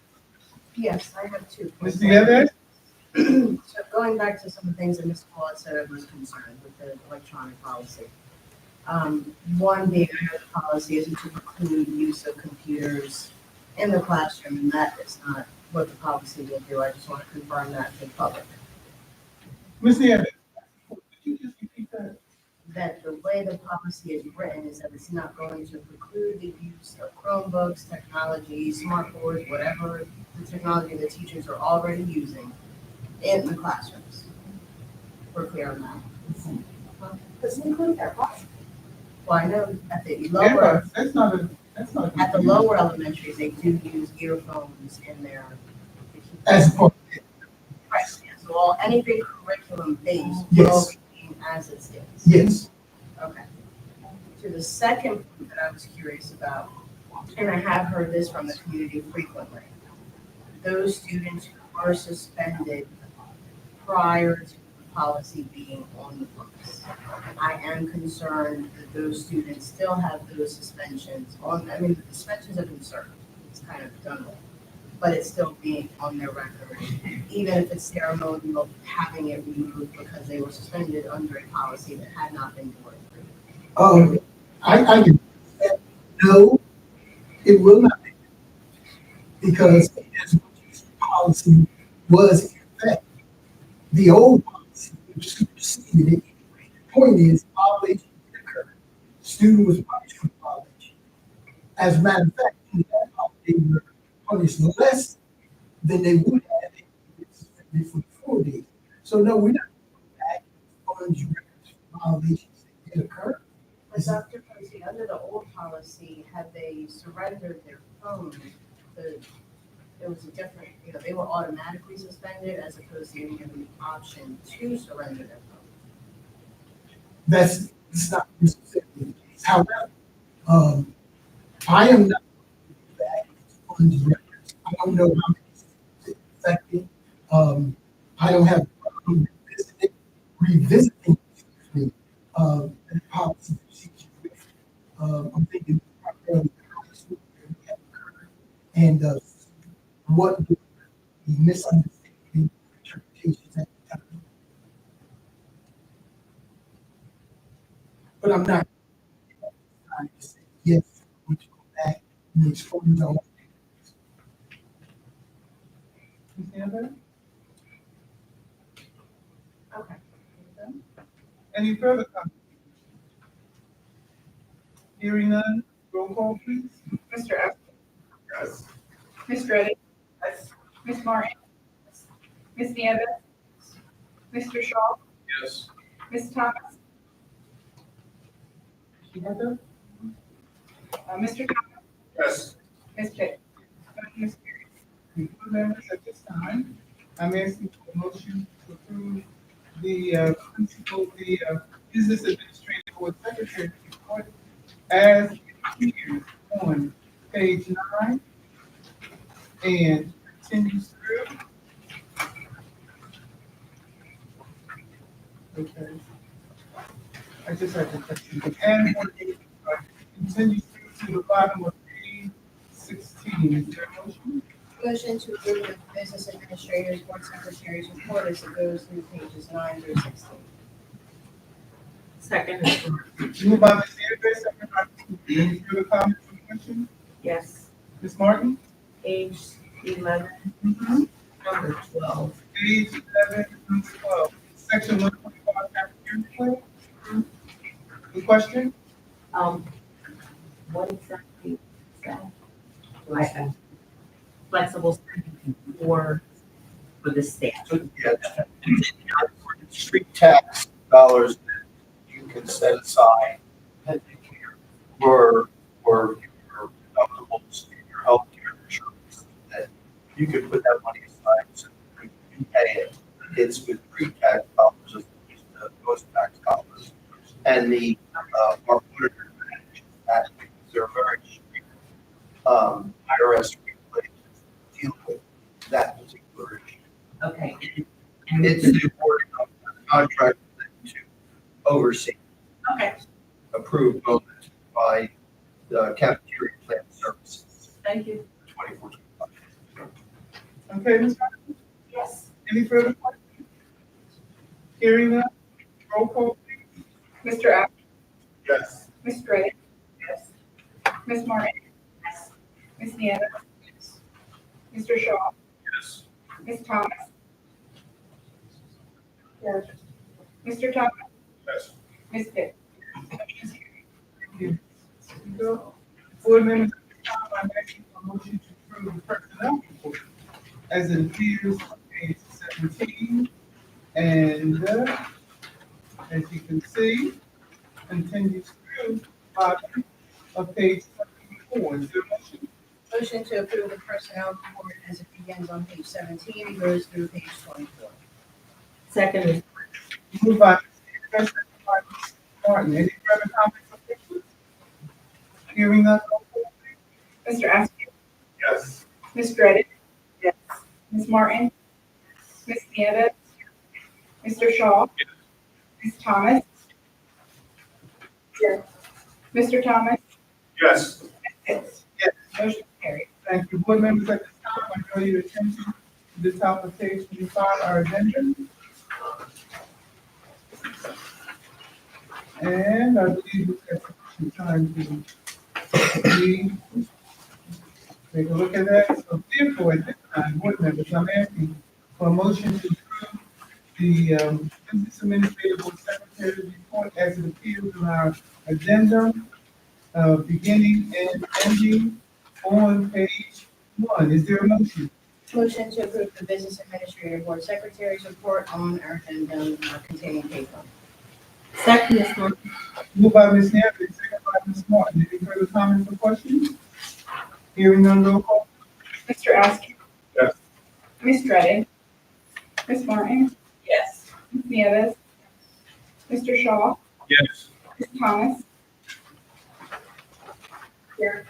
Yes, I have two. Ms. Nieves? So going back to some of the things that Ms. Claude said I was concerned with the electronic policy. One being, I know the policy isn't to preclude use of computers in the classroom, and that is not what the policy will do. I just want to confirm that to the public. Ms. Nieves? Could you just repeat that? That the way the policy is written is that it's not going to preclude the use of Chromebooks, technology, smart boards, whatever the technology that teachers are already using in the classrooms. We're clear on that. Doesn't include that, right? Well, I know at the Yeah, lower, but that's not a, that's not. a- at the lower elementaries, they do use earphones in their. As part Right, yeah, so anything curriculum based will Yes. remain as it stands. yes, Okay. To the second point that I was curious about, and I have heard this from the community frequently, those students who were suspended prior to the policy being on the books. I am concerned that those students still have those suspensions on, I mean, the suspensions have been served, it's kind of done with, but it's still being on their record, even if it's ceremonial, having it removed because they were suspended under a policy that had not been board approved. I can, no, it will not be. Because as much policy was in effect, the old policy, which superseded it. The point is, violation did occur. Student was punished for violation. As a matter of fact, in that policy, they were punished less than they would have if they were suspended for 4 days. So no, we're not going back on records for violations that did occur. But Dr. Posey, under the old policy, had they surrendered their phones, there was a different, they were automatically suspended as opposed to giving them the option to surrender their phone. That's not necessarily the case. However, I am not back on the records. I don't know how many students it affected. I don't have a problem revisiting, excuse me, the policy procedure with, I'm thinking primarily high school where we have occurred, and what the misunderstanding interpretations at the time. But I'm not trying to say, yes, we should go back and explain all. Ms. Nieves? Okay. Any further comments? Hearing none, roll call please. Mr. Evans? Yes. Ms. Redding? Yes. Ms. Martin? Ms. Nieves? Mr. Shaw? Yes. Ms. Thomas? Heather? Mr. Thomas? Yes. Ms. Pitt? Ms. Pierce? Members, at this time, I'm asking for a motion to approve the principal, the business administrative board secretary report as it appears on page 9 and continues through. Okay. I just have a question. And continues through to the bottom of page 16. Is there a motion? Motion to approve the business administrators, board secretaries report as it goes through pages 9 through 16. Second, Moved by Ms. Nieves, second by Ms. Booth. Any further comments or questions? yes, Ms. Martin? page 11, number 12. Page 11 through 12, section 125, African plan. The question? What exactly is that? Like a flexible spending for the staff? So, yeah, street tax dollars that you can set aside for your deductibles and your healthcare insurance, that you could put that money aside so you can pay it. It's with pre-tax dollars as opposed to post-tax dollars. And the, our auditor manages that because they're very strict, IRS regulations deal that particular issue. Okay. And It's the board of contract to oversee okay, approved bonus by the cafeteria plant services. thank you. 24-25. Okay, Ms. Hodges? Yes. Any further questions? Hearing none, roll call, please. Mr. Ash, Yes. Ms. Drake, Yes. Ms. Martin, Yes. Ms. Nieves, Mr. Shaw, Yes. Ms. Thomas. Yes. Mr. Thomas, Yes. Ms. Pitts. Thank you. So, board members, at this time, I'm asking for a motion to approve the personnel report as it appears on page 17. And, as you can see, continues through bottom of page 24. Is there a motion? Motion to approve the personnel report as it begins on page 17 and goes through page 24. Second is Moved by Ms. Hannah, second by Ms. Martin. Any further comments or questions? Hearing none, roll call, please. Mr. Askew, Yes. Ms. Drake, yes. Ms. Martin, Ms. Nieves, Mr. Shaw, Ms. Thomas. Yes. Mr. Thomas, Yes. Ms. Pitts. Yes. Motion carried. Thank you. Board members, at this time, I draw your attention to the top of page 25, our agenda. And I believe we've got some time to take a look at that. So therefore, at this time, board members, I'm asking for a motion to approve the business administrative board secretary's report as it appears in our agenda, beginning and ending on page 1. Is there a motion? Motion to approve the business administrator board secretary's report on our agenda containing paper. second is Martin. Moved by Ms. Hammond, second by Ms. Martin. Any further comments or questions? Hearing none, roll call. Mr. Askew. Yes. Ms. Drake, Ms. Martin, Yes. Ms. Nieves, Mr. Shaw, Yes. Ms. Thomas. Here.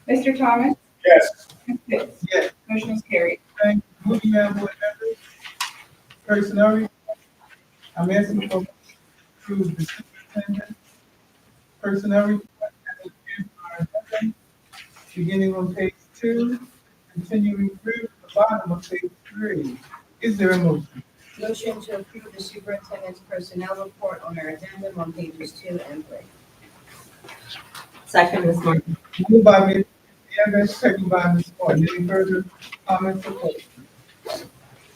Mr. Thomas, Yes. Ms. Pitts. Yes. Motion is carried. Thank you. Moving down, board members. Personnel report. I'm asking for approve the superintendent personnel report as it appears on our agenda, beginning on page 2, continuing through to the bottom of page 3. Is there a motion? Motion to approve the superintendent's personnel report on our agenda on pages 2 and 3. Second is Martin. Moved by Ms. Evans, second by Ms. Martin. Any further comments or questions?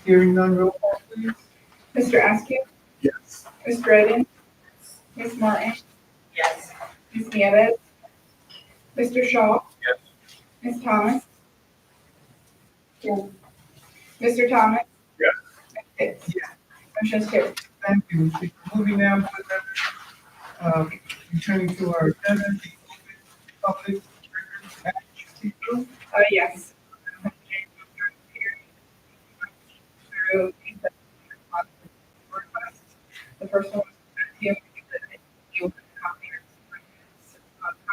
Hearing none, roll call, please. Mr. Askew, Yes. Ms. Drake, Ms. Martin, Yes. Ms. Nieves, Mr. Shaw. Yes. Ms. Thomas. Yes. Mr. Thomas. Yes. Ms. Pitts. Motion is carried. Thank you, Ms. Speaker. Moving now, board members, returning to our agenda, the public records act. Yes. Through the first one, you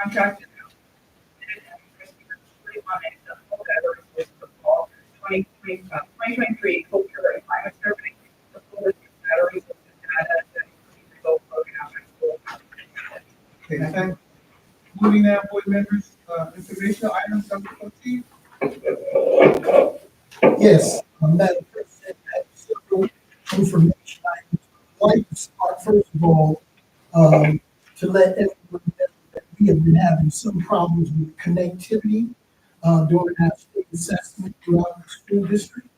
contract. 2023 culture and climate survey. The full list of batteries of data that result program at school. Okay, thank you. Moving now, board members, informational items, Dr. Cochi. Yes, Madam President, I have several information items. I'd like to start first of all, to let everyone know that we have been having some problems with connectivity during our state assessment throughout the school district.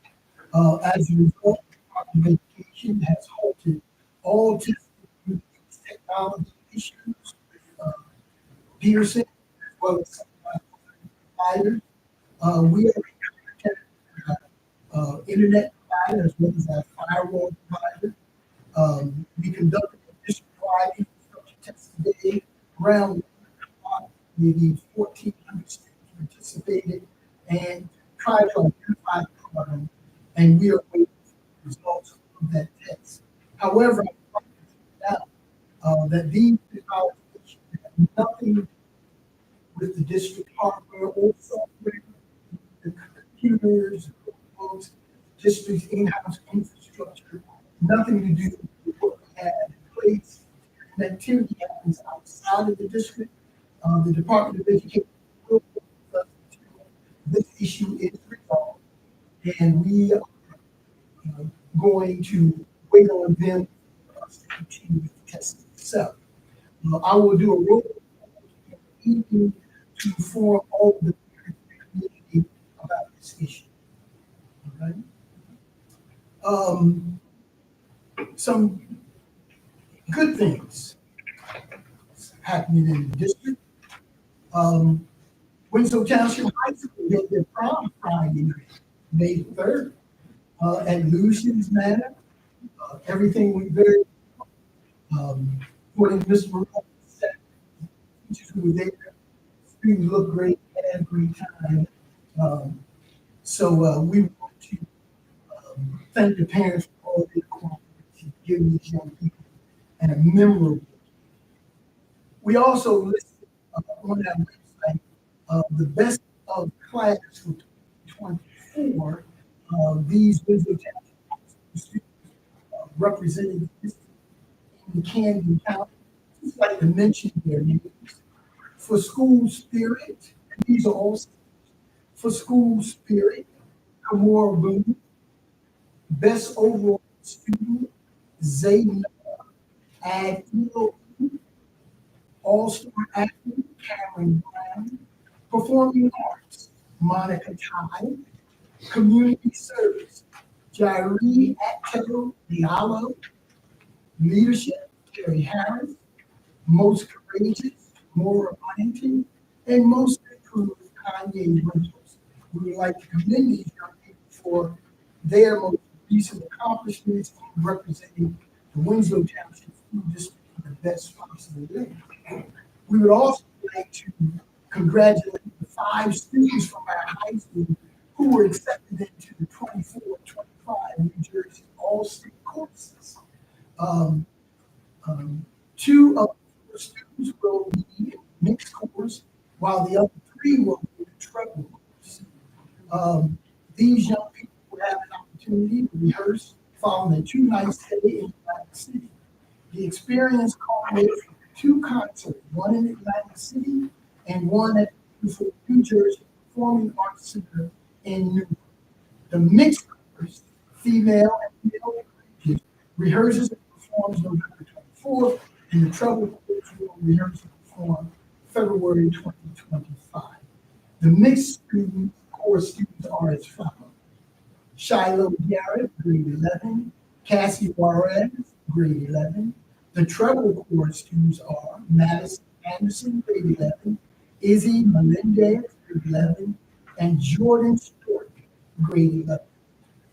As a result, the Department of Education has halted all testing with these technology issues with Pearson, as well as some of our providers. We are in contact with our internet provider as well as our firewall provider. We conducted a district-wide infrastructure test today. Around 1 o'clock, maybe 1,400 students participated and tried to identify the problem, and we are waiting for the results of that test. However, I'd like to point out that these technologies have nothing to do with the district hardware or software, the computers, builds district's in-house infrastructure, nothing to do with what we have in place. And activity happens outside of the district. The Department of Education will work with us until this issue is resolved. And we are going to wait on them for us to continue with the testing itself. I will do a roll call evening to inform all of the parents in the community about this issue. Okay? Some good things happening in the district. Winslow Township High School had their prom Friday night, May 3rd, at Lucian's Manor. Everything went very well. According to Mr. Morales, teachers who were there, students looked great, had a great time. So we want to thank the parents for all their cooperation, giving these young people and a memorable. We also listed on our website the best of class for 2024. These Winslow Township students represented in Camden County. I'd like to mention their names. For school spirit, and these are all for school spirit, Kamora Boone, best overall student, Zayden Adil, all-star athlete, Cameron Brown, performing arts, Monica Ty, community service, Jairi Attel Diallo, leadership, Terry Harris, most courageous, Maura Huntington, and most improved, Kanye Winters. We would like to commend these young people for their most recent accomplishments in representing the Winslow Township School District in the best possible way. We would also like to congratulate the 5 students from our high school who were accepted into the 24-25 New Jersey All-State courses. 2 of the students will be in mixed course, while the other 3 will be in the treble course. These young people will have an opportunity to rehearse following a 2-night stay in Atlantic City. The experience culminated from 2 concerts, one in Atlantic City and one at the New Jersey Performing Arts Center in Newark. The mixed course, female and male, rehearses and performs November 24th, and the treble course will rehearse and perform February 2025. The mixed course students are as follows: Shiloh Garrett, grade 11, Cassie Juarez, grade 11. The treble course students are Madison Anderson, grade 11, Izzy Melendez, grade 11, and Jordan Stewart, grade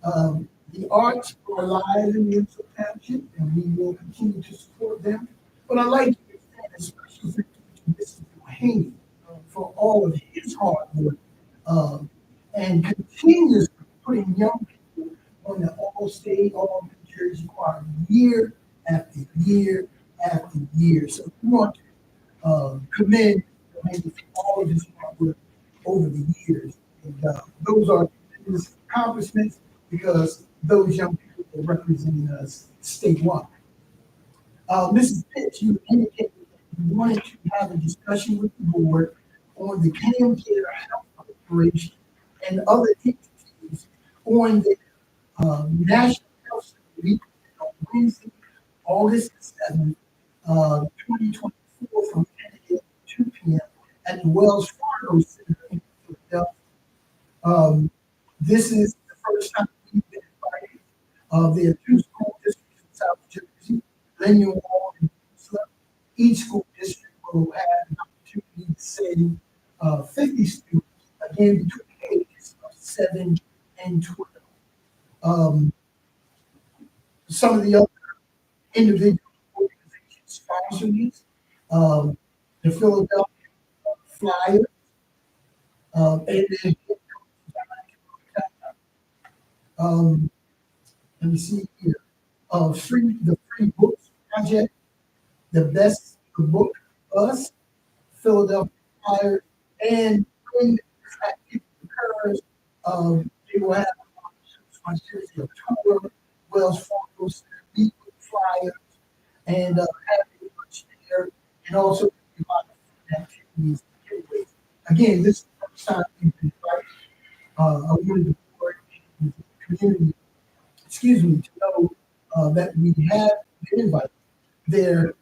11. The arts are alive in Winslow Township, and we will continue to support them. But I'd like to extend a special thank you to Mr. Haney for all of his hard work and continuously putting young people on the All-State, All-New Jersey choir year after year after year. So we want to commend Haney for all of his hard work over the years. And those are his accomplishments because those young people are representing us statewide. Mrs. Pitts, you indicated that you wanted to have a discussion with the board on the Cam Care Health Corporation and other entities on the National Health Week on Wednesday, August 7th, 2024 from 10 a.m. to 2 p.m. at the Wells Fargo Center in Philadelphia. This is the first time we've been invited. There are 2 school districts in South Jersey, Lemuel and Winslow. Each school district will have an opportunity to send 50 students, again, between the ages of 7 and 12. Some of the other individual organizations sponsoring this, the Philadelphia Flyers, and then let me see here. The Free Books Project, the Best Book Us, Philadelphia Flyers, and when this activity occurs, they will have on Tuesday, a tour, Wells Fargo, meet with flyers, and having lunch there, and also a lot of fun activities. Anyways, again, this is the first time we've been invited. I wanted the board and the community, to know that we have been invited. There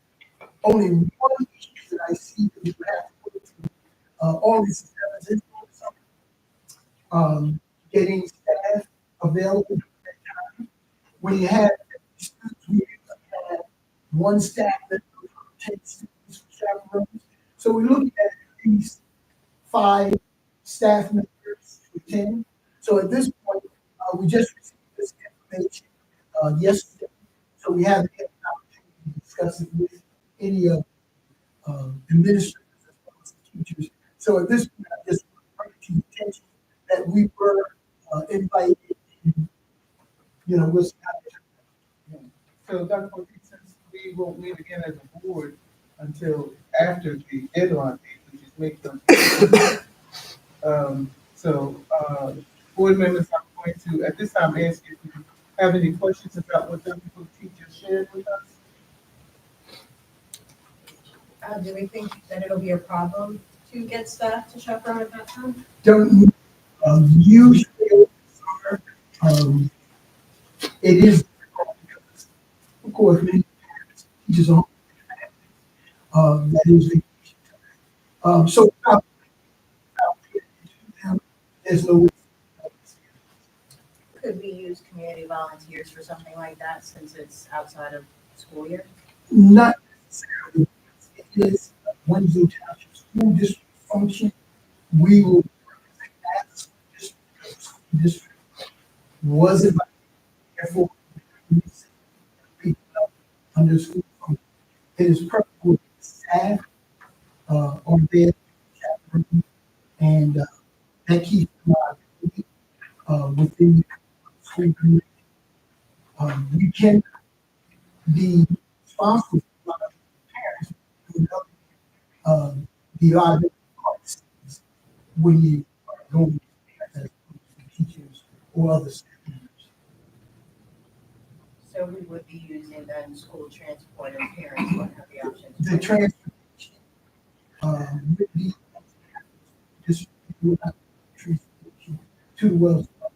only one issue that I see that we have to go through. All this is getting staff available during that time. When you have students, we have one staff member for 10 students for chaperones. So we're looking at least 5 staff members for 10. So at this point, we just received this information yesterday. So we haven't had an opportunity to discuss it with any of administrators as well as the teachers. So at this point, I just want to bring to your attention that we were invited, and, we'll see how it turns out. So Dr. Ortiz, since we won't meet again as a board until after the deadline date, which is May 13th. Board members, I'm going to, at this time, ask if you have any questions about what Dr. Ortiz just shared with us. Do we think that it'll be a problem to get staff to chaperone at that time? Don't usually it is difficult because, of course, many parents, teachers are that is vacation time. So there's no. Could we use community volunteers for something like that since it's outside of school year? Not necessarily. It is Winslow Township school district function. We will represent that school district. Because the school district was invited, therefore, people under school function. It is perfect staff on there, and that keeps them within the school community. We can be responsible for a lot of parents who help the liability parts when you are going as opposed to teachers or other staff members. So we would be using then school transport and parents wouldn't have the option. The transportation would be transportation to the Wells Fargo.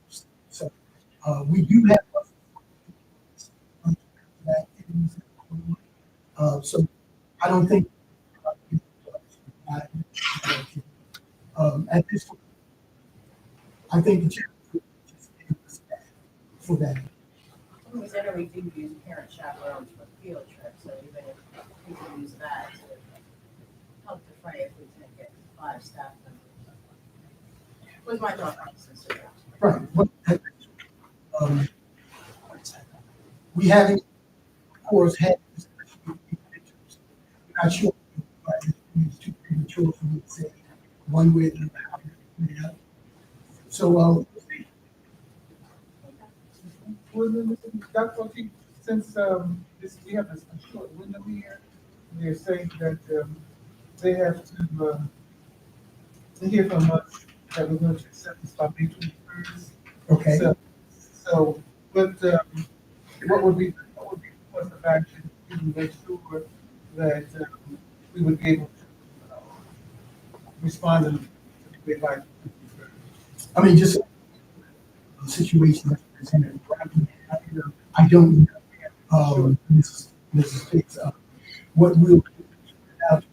So we do have activities. So I don't think at this point, I think the chair would just give us that for that. We said we do use parent chaperones for field trips, so even if we could use that to help defray if we can't get 5 staff members. Was my thought process. Right. We haven't, of course, had this discussion with individuals. We're not sure, but it's too premature for me to say one way or the other. So, Dr. Ortiz, since we have a short window here, they're saying that they have to hear from us that we're going to accept this by May 21st. okay. So what would be the course of action to make sure that we would be able to respond to the advice? I mean, just a situation that's presented. I don't know, Mrs. Fitz, what we'll do out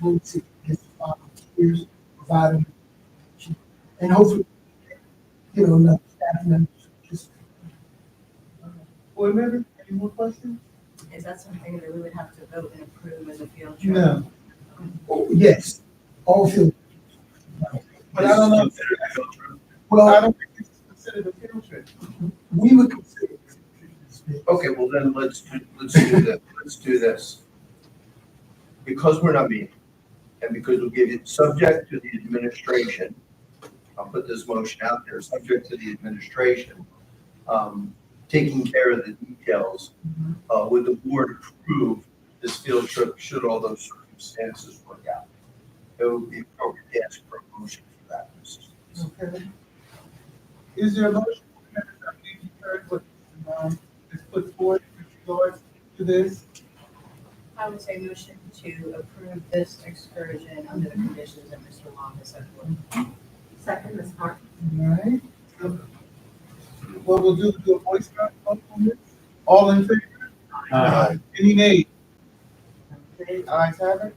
we'll see if volunteers provide them, and hopefully, enough staff members. Just Board members, any more questions? Is that something that we would have to vote and approve as a field trip? No. oh, yes, all field. But I don't know. Well, I don't think it's considered a field trip. we would consider. Okay, well then let's do this. Let's do this. Because we're not meeting, and because we'll give it subject to the administration, I'll put this motion out there, subject to the administration, taking care of the details, would the board approve this field trip should all those circumstances work out? It would be appropriate to ask for a motion for that. Okay. Is there a motion heard what is put forward with regards to this? I would say motion to approve this excursion under the conditions that Mr. Long has set forth. Second, Ms. Martin. All right. What we'll do a voice vote on this. All in favor? Aye. Any nays? Okay, ayes have it.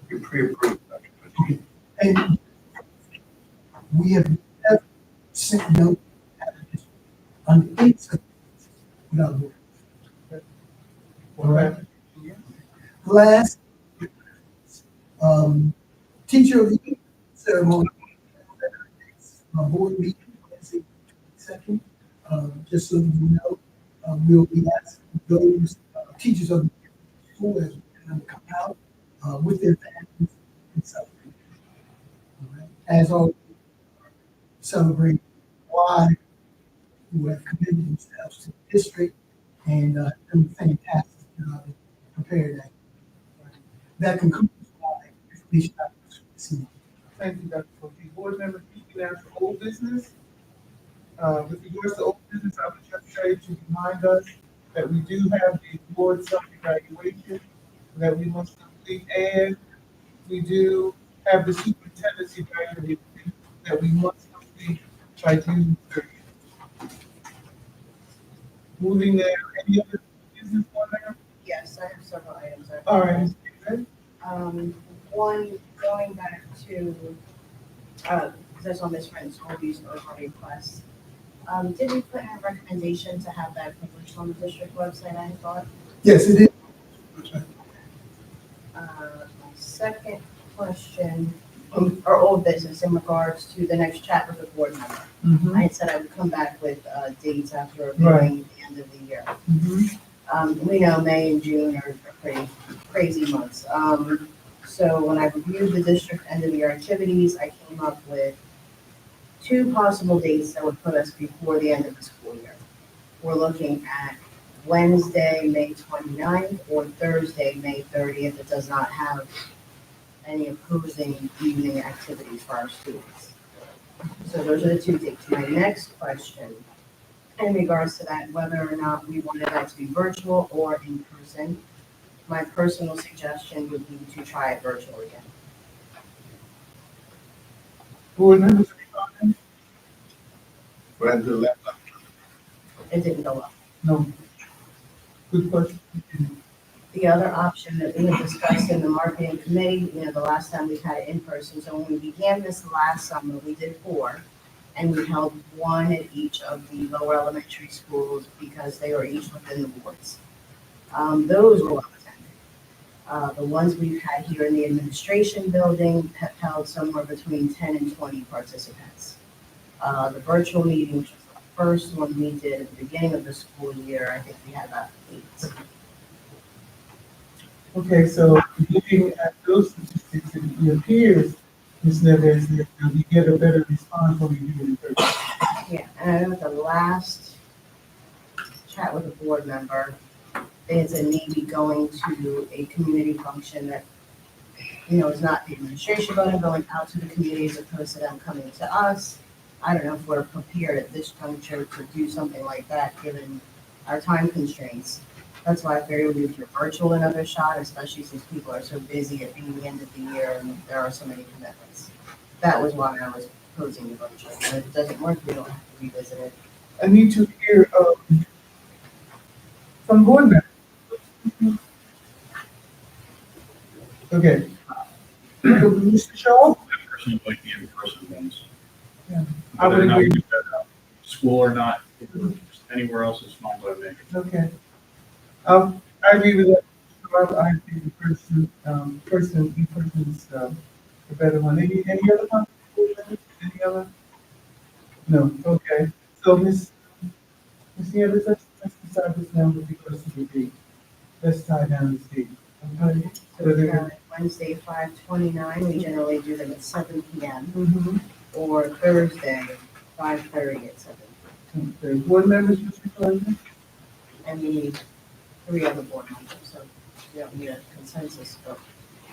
You pre-approved, Dr. Butcher. And we have never sent no on any subject without voting. All right. Last, teacher of the year ceremony, board meeting, Wednesday, 22nd. Just so you know, we'll be asking those teachers of the school as they come out with their families and celebrate. All right. As always, celebrate why who have committed themselves to the district and done a fantastic job in preparing that. That concludes my information. Thank you, Dr. Forte. Board members, speaking now for old business. With regards to old business, I would just say to remind us that we do have the board self-evaluation that we must complete, and we do have the superintendent's evaluation that we must complete by June 30th. Moving there, any other business on there? Yes, I have several items. All right. One, going back to, because I saw Ms. Friend's school use or her request. Did we put in a recommendation to have that published on the district website, I thought? Yes, it is. My second question, or old business in regards to the next chapter of the board member. I had said I would come back with dates after reviewing the end of the year. We know May and June are pretty crazy months. So when I reviewed the district end of the year activities, I came up with 2 possible dates that would put us before the end of the school year. We're looking at Wednesday, May 29th, or Thursday, May 30th. It does not have any opposing evening activities for our students. So those are the 2 dates. My next question, in regards to that, whether or not we wanted that to be virtual or in person, my personal suggestion would be to try it virtual again. Board members, any comments? Go ahead and do the laptop. It didn't go up. No. Good question. The other option that we had discussed in the marketing committee, the last time we had it in person, so when we began this last summer, we did 4, and we held 1 at each of the lower elementary schools because they were each within the wards. Those were well attended. The ones we've had here in the administration building have held somewhere between 10 and 20 participants. The virtual meeting, which was the first one we did at the beginning of the school year, I think we had about 8. Okay, so looking at those statistics, it appears, Ms. Neves, that we get a better response when we do it in person. Yeah, and I know at the last chat with a board member, they had said maybe going to a community function that, is not the administration voting, going out to the community as opposed to them coming to us. I don't know if we're prepared at this juncture to do something like that, given our time constraints. That's why I figured we would do virtual another shot, especially since people are so busy at being the end of the year and there are so many commitments. That was why I was proposing the virtual. And if it doesn't work, we don't have to revisit it. I need to hear from board members. Okay. Mr. Shaw? I personally like the in-person ones. Yeah. I would Whether or not we agree. do that, school or not, anywhere else is fine by me. Okay. I agree with that. I think the person is the better one. Any other comments? Any other? No, okay. So Ms. Nevis, let's decide this now with regards to the date. Let's tie down this date. Okay? So we have Wednesday, 5/29, we generally do them at 7 p.m. Or Thursday, 5:30 at 7 p.m. Okay. Board members, Mr. President? And we need 3 other board members, so we don't need a consensus, but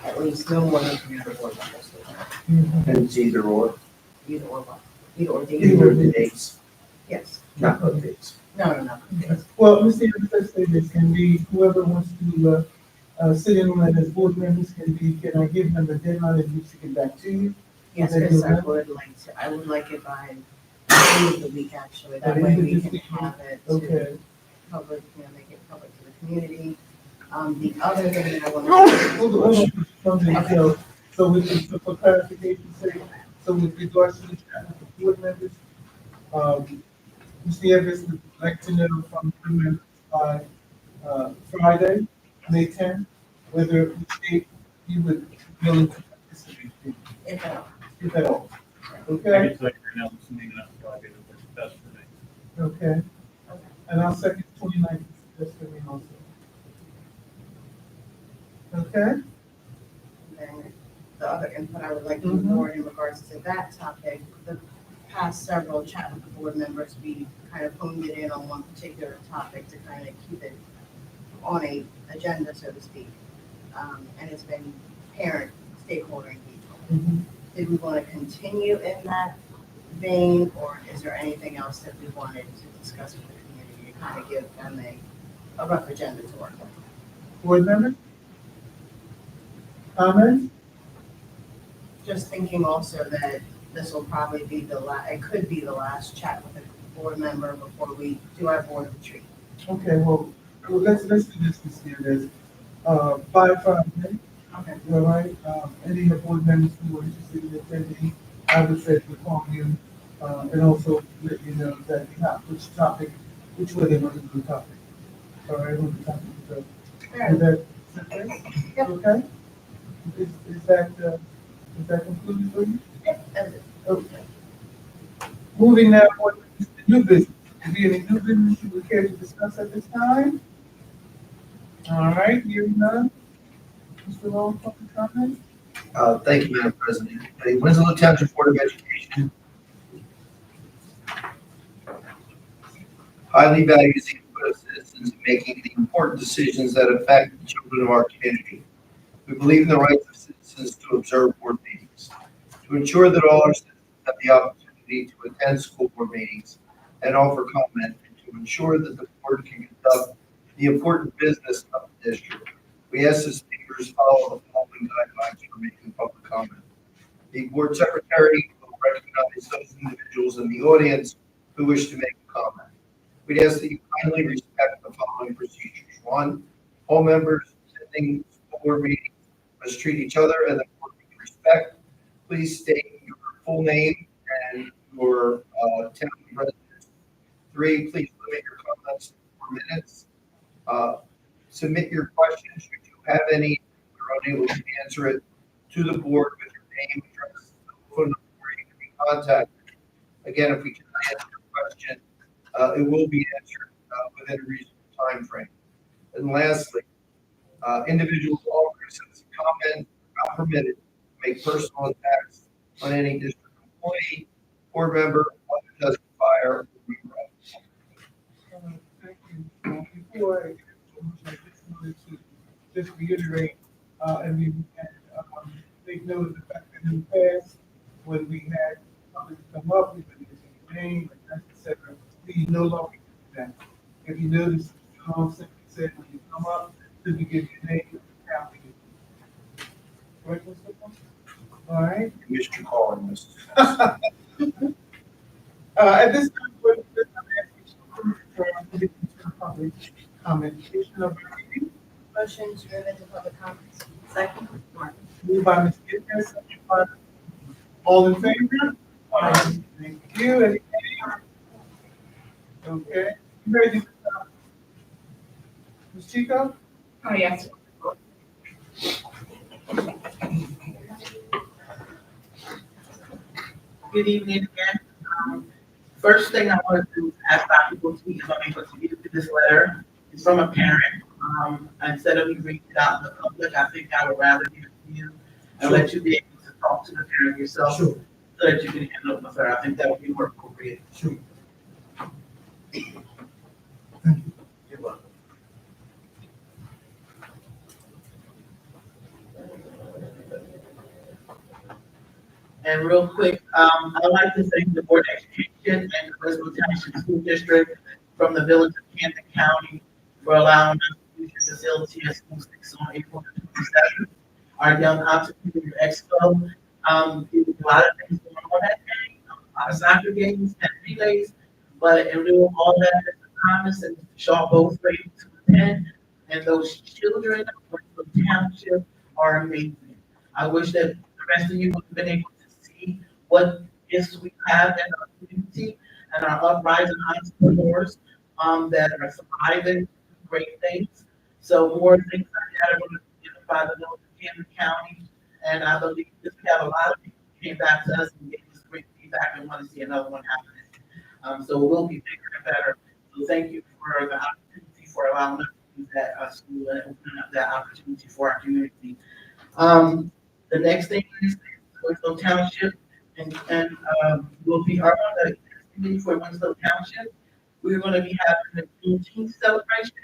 at least no more than 3 other board members. And it's either or. Either or one, either or Either days. dates. Yes. Not both dates. No. Well, Mr. Evans, let's say this, can we, whoever wants to, sit in on it as board members, can I give them a deadline that needs to get back to you? Yes, Is that Chris, your I would like it by the end of the week, actually. That By the way end of we this can week? have it Okay. to public, make it public to the community. The other thing that I want Hold on, so with, so for clarification's sake, so with regards to the chat with the board members, Mr. Evans would like to know from the members by, Friday, May 10th, whether which date you would be willing to participate in, if at all. if at all. I Okay, can tell you right now, this meeting on Friday that works best for me. okay, and I'll second 29th, that's for me also. Okay, And then the other input I would like to report in regards to that topic, the past several chat with the board members, we kind of honed it in on one particular topic to kind of keep it on a agenda, so to speak. And it's been parent stakeholder engagement. Did we want to continue in that vein, or is there anything else that we wanted to discuss with the community to kind of give them a rough agenda to work with? board members? Comments? Just thinking also that this will probably be it could be the last chat with a board member before we do our board retreat. Okay, well, let's do this, Mr. Evans, by Friday. Okay. All right, any of the board members who are interested in attending, I would say to call you, and also let you know that which way they want to do the topic. All right, what the topic is. Is that okay? Yep. Okay? Is that concluded for you? Okay. Moving now on to new business. Is there any new business you would care to discuss at this time? All right, hearing none. Mr. Long, public comment? Thank you, Madam President. The Winslow Township Board of Education highly values the input of citizens in making the important decisions that affect the children of our community. We believe in the rights of citizens to observe board meetings. To ensure that all our citizens have the opportunity to attend school board meetings and offer comment, and to ensure that the board can conduct the important business of the district, we ask the speakers follow the following guidelines for making public comment. The board secretary will recognize those individuals in the audience who wish to make a comment. We'd ask that you kindly respect the following procedures. 1, all members attending school board meetings must treat each other and the board with respect. Please state your full name and your town residence. 3, please limit your comments to 4 minutes. Submit your questions, should you have any, you're unable to answer it, to the board with your name, address, phone number where you can be contacted. Again, if we cannot answer your question, it will be answered within a reasonable time frame. And lastly, individuals offering citizen comment are not permitted to make personal attacks on any district employee, board member, other testifier, or member. Thank you. Before I get into motion, I just wanted to just reiterate, and we had, take note of the fact that in the past, when we had public come up, we would use your name, and et cetera. We no longer do that. If you notice, John simply said, when you come up, should you give your name and county? Right, Mr. Paul? All right. You missed your call on this. At this time, I'm asking you to public commentation of our meeting. Motion to move into public comments. Second. Moved by Ms. Gibbons, second by, all in favor? Aye. Thank you. Any? Okay, you ready? Ms. Chico? Oh, yes. Good evening again. First thing I want to do is ask Dr. Booty if I'm able to read this letter. It's from a parent. Instead of you reading it out in the public, I think I would rather give it to you and let you be able to talk to the parent yourself. Sure. So that you can handle it with her. I think that would be more appropriate. Sure. You're welcome. And real quick, I'd like to thank the Board of Education and the Winslow Township School District from the village of Camden County for allowing us to use your facility at School 6 on April 27th. Our Young Entrepreneur Expo, did a lot of things going on that day, a lot of soccer games and relays, but in lieu of all that, Mr. Thomas and Mr. Shaw both were able to attend, and those children of Winslow Township are amazing. I wish that the rest of you would have been able to see what gifts we have in our community and our uprising entrepreneurs, that are surviving great things. So more things like that are going to be given by the village of Camden County. And I believe that we have a lot of people who came back to us and gave us great feedback and want to see another one happening. So it will be bigger and better. So thank you for the opportunity for allowing us to use that school and opening up that opportunity for our community. The next thing is Winslow Township, and will be our committee for Winslow Township. We're going to be having the Juneteenth celebration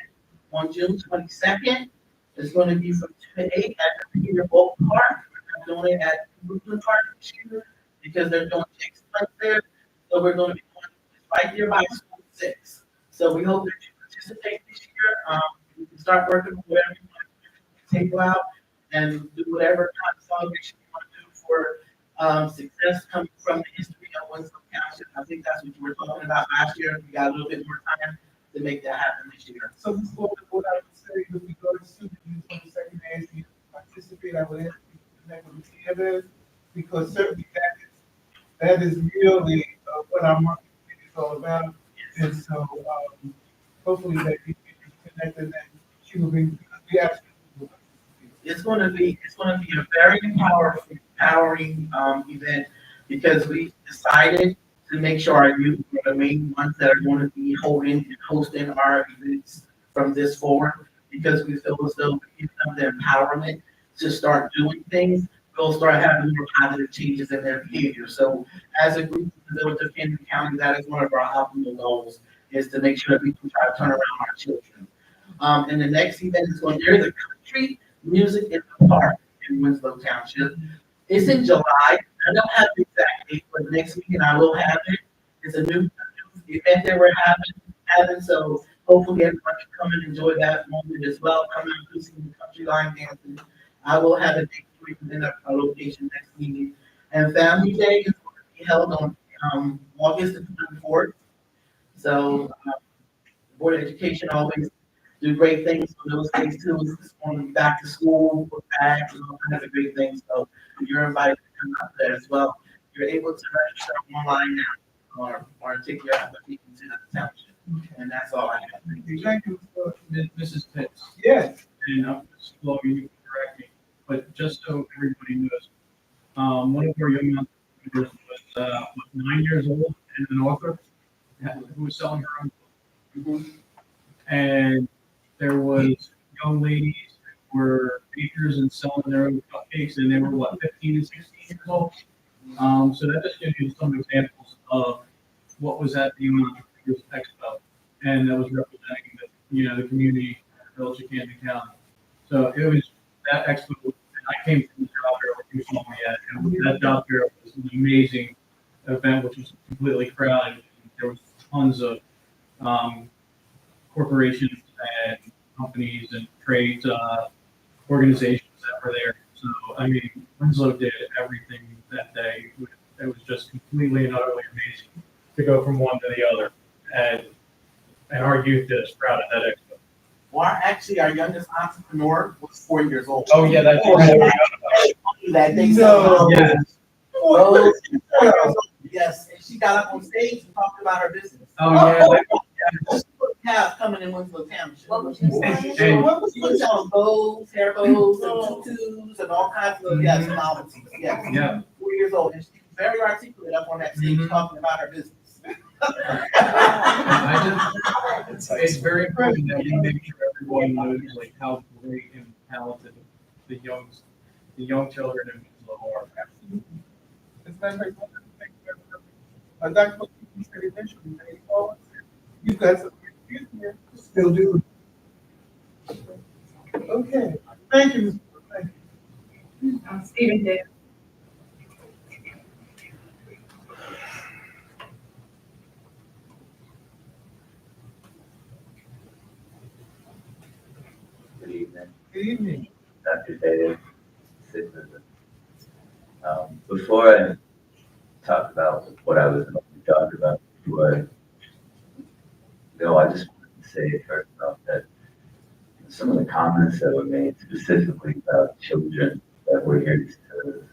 on June 22nd. It's going to be from 2 to 8 at the Peter Bolt Park. We're doing it at Brooklyn Park this year because they're doing Jake's Place there. So we're going to be doing it right there by School 6. So we hope that you participate this year. You can start working on whatever you want to take out and do whatever kind of celebration you want to do for success coming from the history of Winslow Township. I think that's what you were talking about last year. We got a little bit more time to make that happen this year. So this is what I would say with regards to the June 22nd, as you participate, I would ask you to connect with the others, because certainly that is really what our marketing is all about. And so hopefully that you can connect and then she will be, we absolutely will. It's going to be a very empowering event, because we decided to make sure our youth are the main ones that are going to be hosting our events from this forward, because we feel as though we give them the empowerment to start doing things, we'll start having more positive changes in their behavior. So as a group in the village of Camden County, that is one of our optimal goals, is to make sure that we can try to turn around our children. And the next event is there's a country music in the park in Winslow Township. It's in July. I don't have the exact date, but next weekend I will have it. It's a new event that we're having. So hopefully everyone can come and enjoy that moment as well. Come out to see the country line dancing. I will have a date for you in a location next meeting. And Family Day is going to be held on August the 24th. So Board of Education always do great things on those days too. It's on back to school, with bags, and all kinds of great things. So you're invited to come out there as well. You're able to register online now, or take your application to the township. And that's all I have. Thank you. Mrs. Pitts, Yes. and I'm just you can correct me, but just so everybody knows, one of our young entrepreneurs was 9 years old and an author who was selling her own book. And there was young ladies who were bakers and selling their own cupcakes, and they were 15 and 16 years old. So that just gives you some examples of what was at the Young Entrepreneurs Expo, and that was representing the community, village of Camden County. So it was that expo. I came from the job fair, like you saw me at, and that job fair was an amazing event, which was completely crowded. There was tons of corporations and companies and trades organizations that were there. So I mean, Winslow did everything that day. It was just completely and utterly amazing to go from one to the other, and our youth did us proud at that expo. Well, our youngest entrepreneur was 4 years old. Oh yeah, that's That they No. yes. Oh, 4 years old. Yes, and she got up on stage and talked about her business. Oh yeah. Have coming in Winslow Township. What was your And- saying? She was selling bows, hair bows, and tutus, and all kinds of novelties. Yes. Yeah. 4 years old, and she was very articulate up on that stage talking about her business. It's very important that we make sure everyone knows how great and talented the young children in Winslow are. It's not very much. Dr. You said eventually, you've got some excuse here. Still do. Okay. Thank you, Mr. Thank you. Stephen Davis. Good evening. Dr. David. Before I talk about what I was going to talk about before I go, I just wanted to say first off that some of the comments that were made specifically about children that we're here to serve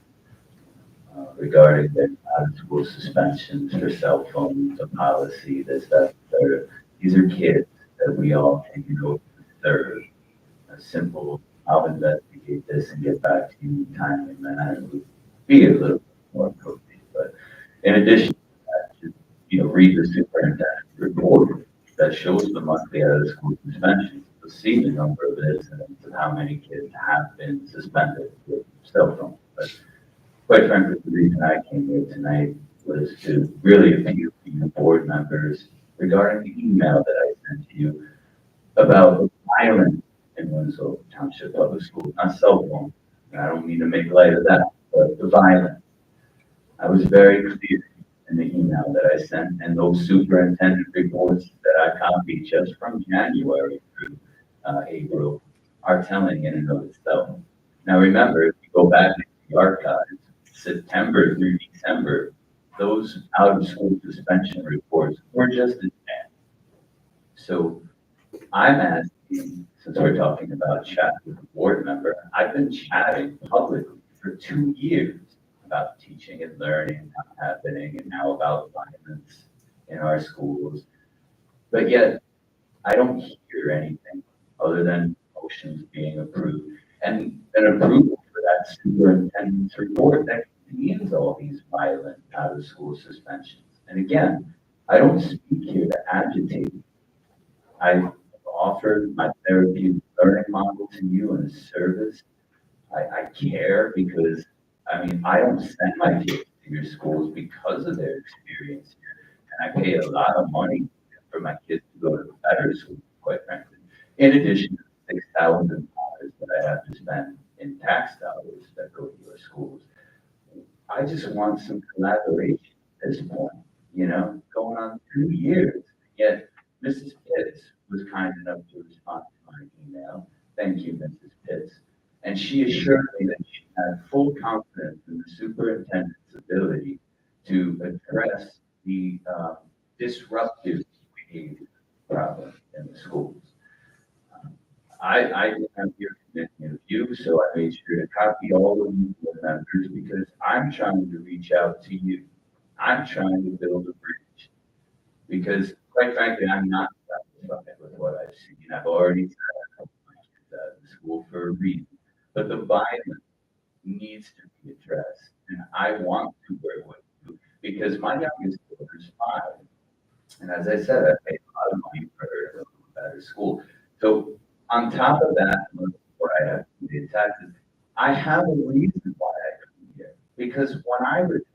regarding their out-of-school suspensions for cell phones, a policy, this, that, third. These are kids that we all take an oath to serve. A simple, I'll investigate this and get back to you in a timely manner would be a little bit more appropriate. But in addition to that, just, read the superintendent's report that shows the monthly out-of-school suspensions. You'll see the number of incidents and how many kids have been suspended with cell phones. But quite frankly, the reason I came here tonight was to really appeal to you board members regarding the email that I sent to you about violence in Winslow Township Public Schools, not cell phone. And I don't mean to make light of that, but the violence. I was very clear in the email that I sent, and those superintendent reports that I copied just from January through April are telling in and of itself. Now remember, if you go back into the archives, September through December, those out-of-school suspension reports were just as bad. So I'm asking, since we're talking about chat with a board member, I've been chatting publicly for 2 years about teaching and learning happening and now about violence in our schools. But yet, I don't hear anything other than motions being approved and an approval for that superintendent's report that contains all these violent out-of-school suspensions. And again, I don't speak here to agitate. I've offered my therapeutic learning model to you in a service. I care because, I don't send my kids to your schools because of their experience here. And I pay a lot of money for my kids to go to better schools, quite frankly. In addition to the $6,000 that I have to spend in tax dollars that go to your schools. I just want some collaboration at this point, going on 2 years. Yet Mrs. Pitts was kind enough to respond to my email. Thank you, Mrs. Pitts. And she assured me that she had full confidence in the superintendent's ability to address the disruptive behavior problem in the schools. I didn't have your commitment of you, so I made sure to copy all of you board members because I'm trying to reach out to you. I'm trying to build a bridge because, quite frankly, I'm not satisfied with what I've seen. I've already said I hope my kids out of the school for a reason, but the violence needs to be addressed, and I want to work with you because my youngest daughter is 5, and as I said, I paid a lot of money for her to go to a better school. So on top of that, where I have to pay taxes, I have a reason why I come here. Because when I retire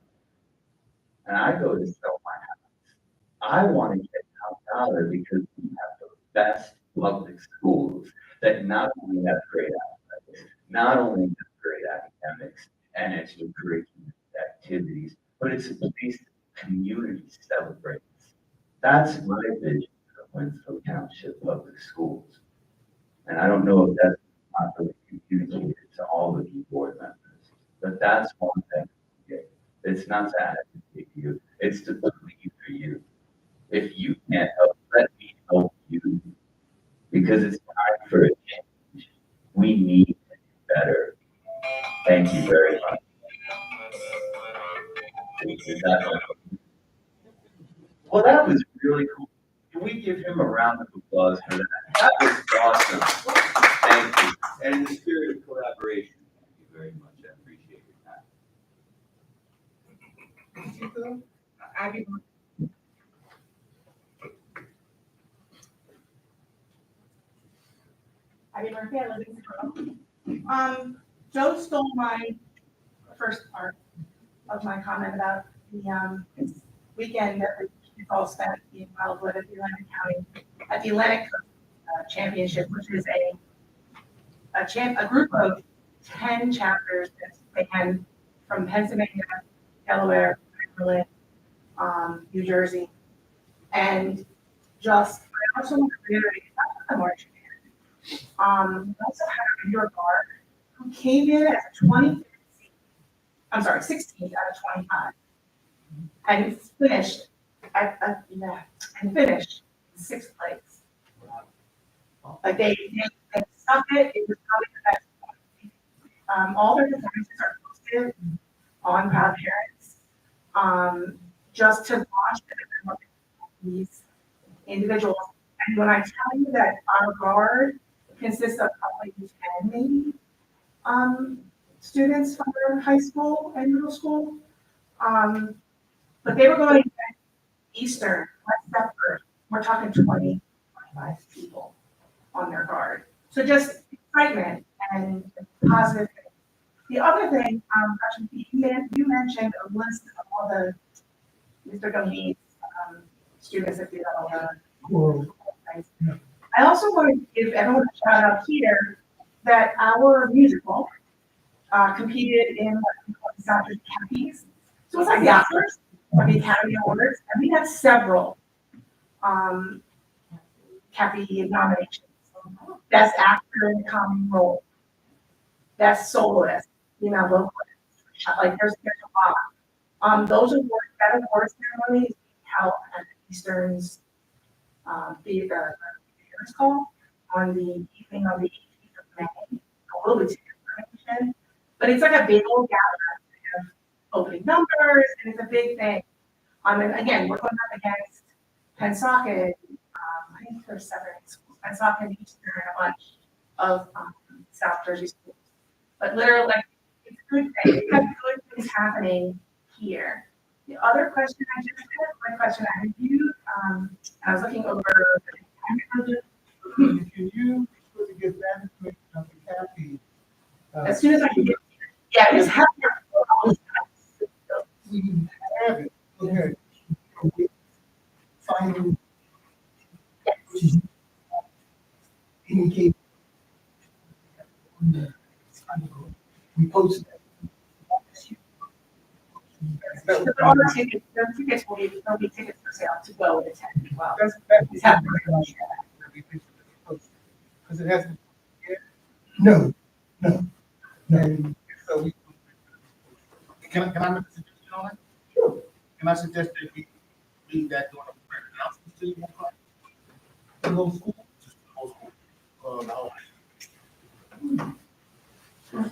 and I go to sell my house, I want to get top dollar because we have the best public schools that not only have great athletics, not only have great academics and extracurricular activities, but it's a place the community celebrates. That's my vision of Winslow Township Public Schools. And I don't know if that's properly communicated to all of you board members, but that's one thing. It's not to advocate you, it's to believe for you. If you can't help, let me help you. Because it's time for a change. We need to do better. Thank you very much. Well, that was really cool. Can we give him a round of applause for that? That was awesome. Thank you. And in the spirit of collaboration, thank you very much. I appreciate your time. Abby, Murphy, I live in Chicago. Joe stole my first part of my comment about the weekend that we all spent in Wildwood at the Atlantic County at the Atlantic Championship, which is a group of 10 chapters that span from Pennsylvania, Delaware, Maryland, New Jersey, and I also want to reiterate, it's not the marching band. We also had a year guard who came in as a 16th out of 25. And finished and finished in 6th place. Like they stuck it, it was probably the best one. All their performances are posted on Proud Parents. Just to watch the development of these individuals. And when I tell you that our guard consists of probably 10 maybe, students from high school and middle school. But they were going Eastern, West Bedford, we're talking 20, 25 people on their guard. So just excitement and positive. The other thing, Dr. B, you mentioned a list of all the Mr. Gumby's students that did all the things. I also want to give everyone a shout out here that our musical competed in what we call the South Academy. So it's like the Oscars, or the Academy Awards, and we had several Cappy nominations. Best actor in a common role, best soloist, vocalist. Like there's a lot. Those awards, that award ceremony is held at Eastern's theater call on the evening of the 18th of May. A little bit too information, but it's like a big old gathering of opening numbers, and it's a big thing. And again, we're going up against Pennsauken. I think there's 7 schools. Pennsauken, Eastern, and a bunch of South Jersey schools. But literally, like, it's a good thing. We have good things happening here. The other question I just had, my question I reviewed, and I was looking over the Can you sort of get that information on the Cappy? as soon as I can get, yeah, I just have to. We have it, okay. Final. Indicate. We posted that. But all the tickets there'll be tickets for sale to go and attend as well. That's It's happening. Because it hasn't. No, And so we. Can I make a suggestion on it? Sure. Can I suggest that we leave that during the announcements to you? The whole school, just the whole school. No.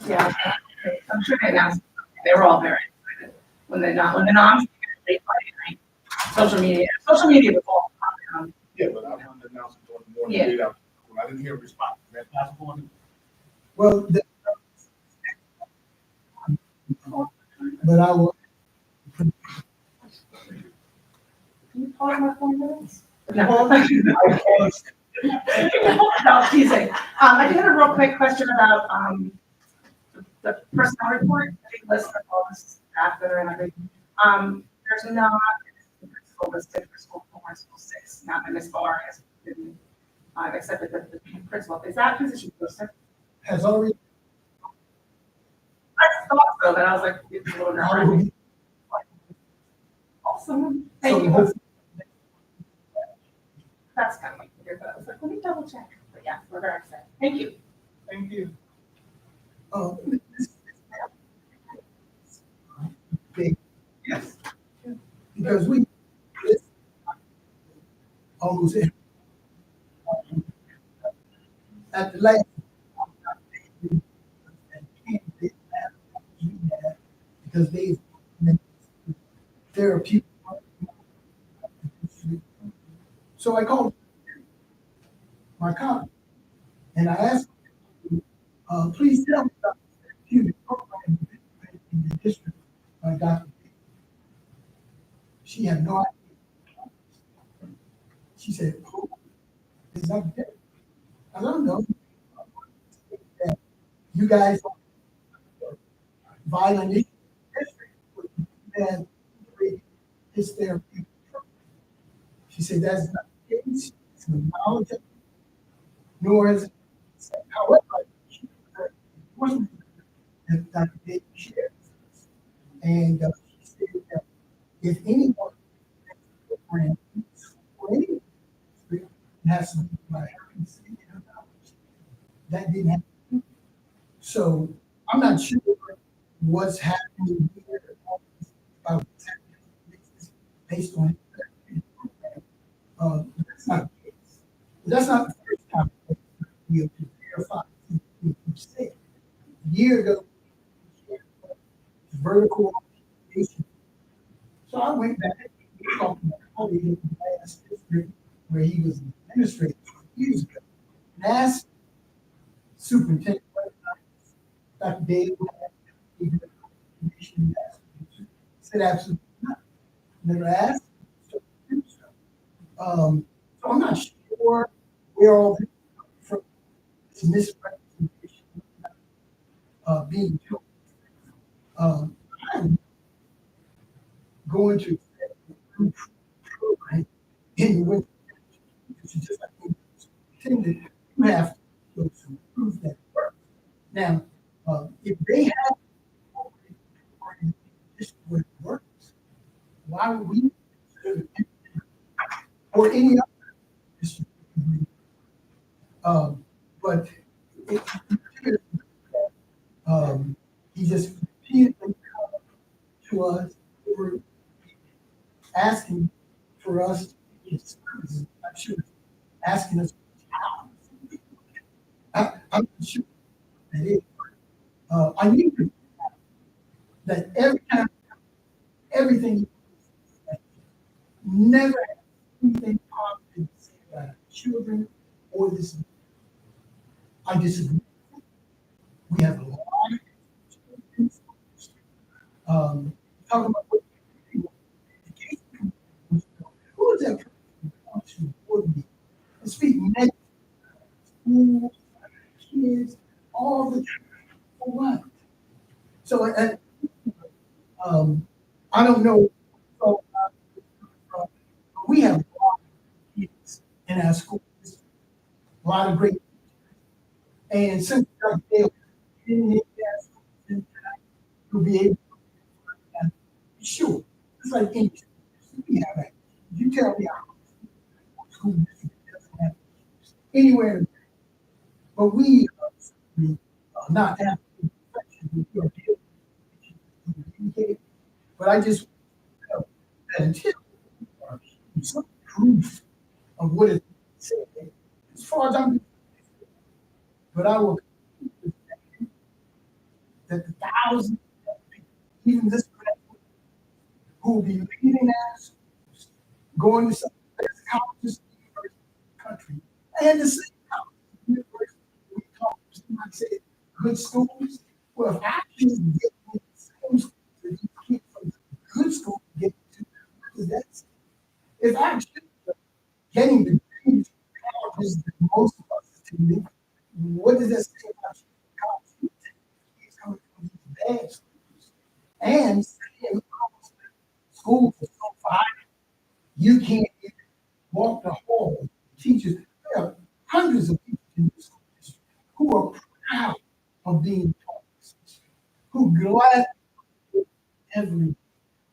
Yeah, I'm sure they announced, they were all very excited when the noms, late Friday night, social media was all. Yeah, but I wanted to announce it during the morning. Yeah. Lead up. I didn't hear a response. Is that possible? well, but I will, Can you pause my 4 minutes? No. No, teasing. I did have a real quick question about, the personnel report, I think list of all the staff that are in everything. There's not the principal listed for school 4 and school 6, not that Ms. Barr has been, accepted the principal. Is that position posted? has already, I thought so, but I was like, it's a little nervous. Awesome, thank so you. hopefully, That's kind of like weird, but I was like, let me double check. But yeah, we're very excited. Thank you. Thank you. big, Yes. because we, almost at the last. Because there are people. So I called my colleague and I asked, please tell me about the therapeutic program in the district by Dr. She had no idea. She said, "Oh, is that good?" I don't know. That you guys are violent issue district and his therapy. She said that's not the case. It's the knowledge of it, nor is it. However, she wasn't that Dr. Davis shared. And she said that if anyone or anyone has something like her can see her knowledge, That didn't happen. So I'm not sure what's happening here about what's happening based on it. That's not the case. That's not the first time we have to verify what you said. A year ago, vertical application. So I went back and talked to my colleague in the last district where he was an administrator years ago, and asked Superintendent Dr. Dave information. Said absolutely not. Never asked. So, so I'm not sure where all this from this misrepresentation being told. I'm going to program in the winter, which is just like intended. You have to show some proof that it works. Now, if they have this where it works, why would we or any other district? But it appears that he just repeatedly come to us over asking for us to get services. I'm sure asking us how. I'm not sure that it. I need to that every time everything never had anything positive to say about children or this. I disagree. We have a lot of students. Talking about what education. Who is that person to board me and speak negative schools, kids, all the time for what? So I don't know. So, we have a lot of kids in our school district, a lot of great. And since they didn't hit that school, you'll be able to sure. It's like any we have that. You tell me how school district doesn't have anywhere, but we not have but I just know that until some proof of what it said, as far as I'm concerned, but I will that the thousands of people, even this who will be leaving us, going to some of the best colleges in the country, and the same colleges, universities, we talk to somebody say good schools, well, if actually get in the same schools that you keep from good schools get to, what does that say? If actually getting the grades colleges that most of us attended, what does that say about college? Kids coming from these bad schools and saying schools are so fine, you can't even walk the hall. Teachers, there are hundreds of people in the school district who are proud of being taught, who glad every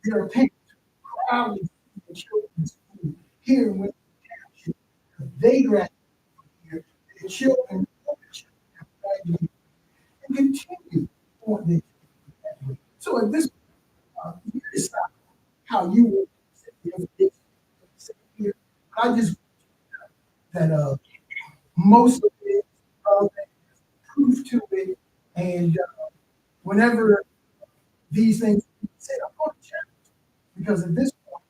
there are parents who proudly see their children in school here in Winslow Township. They graduate from here, their children, other children have graduated and continue on their graduate. So at this you decide how you will sit here. I just that most of it proof to it, and whenever these things say, I'm going to challenge because at this point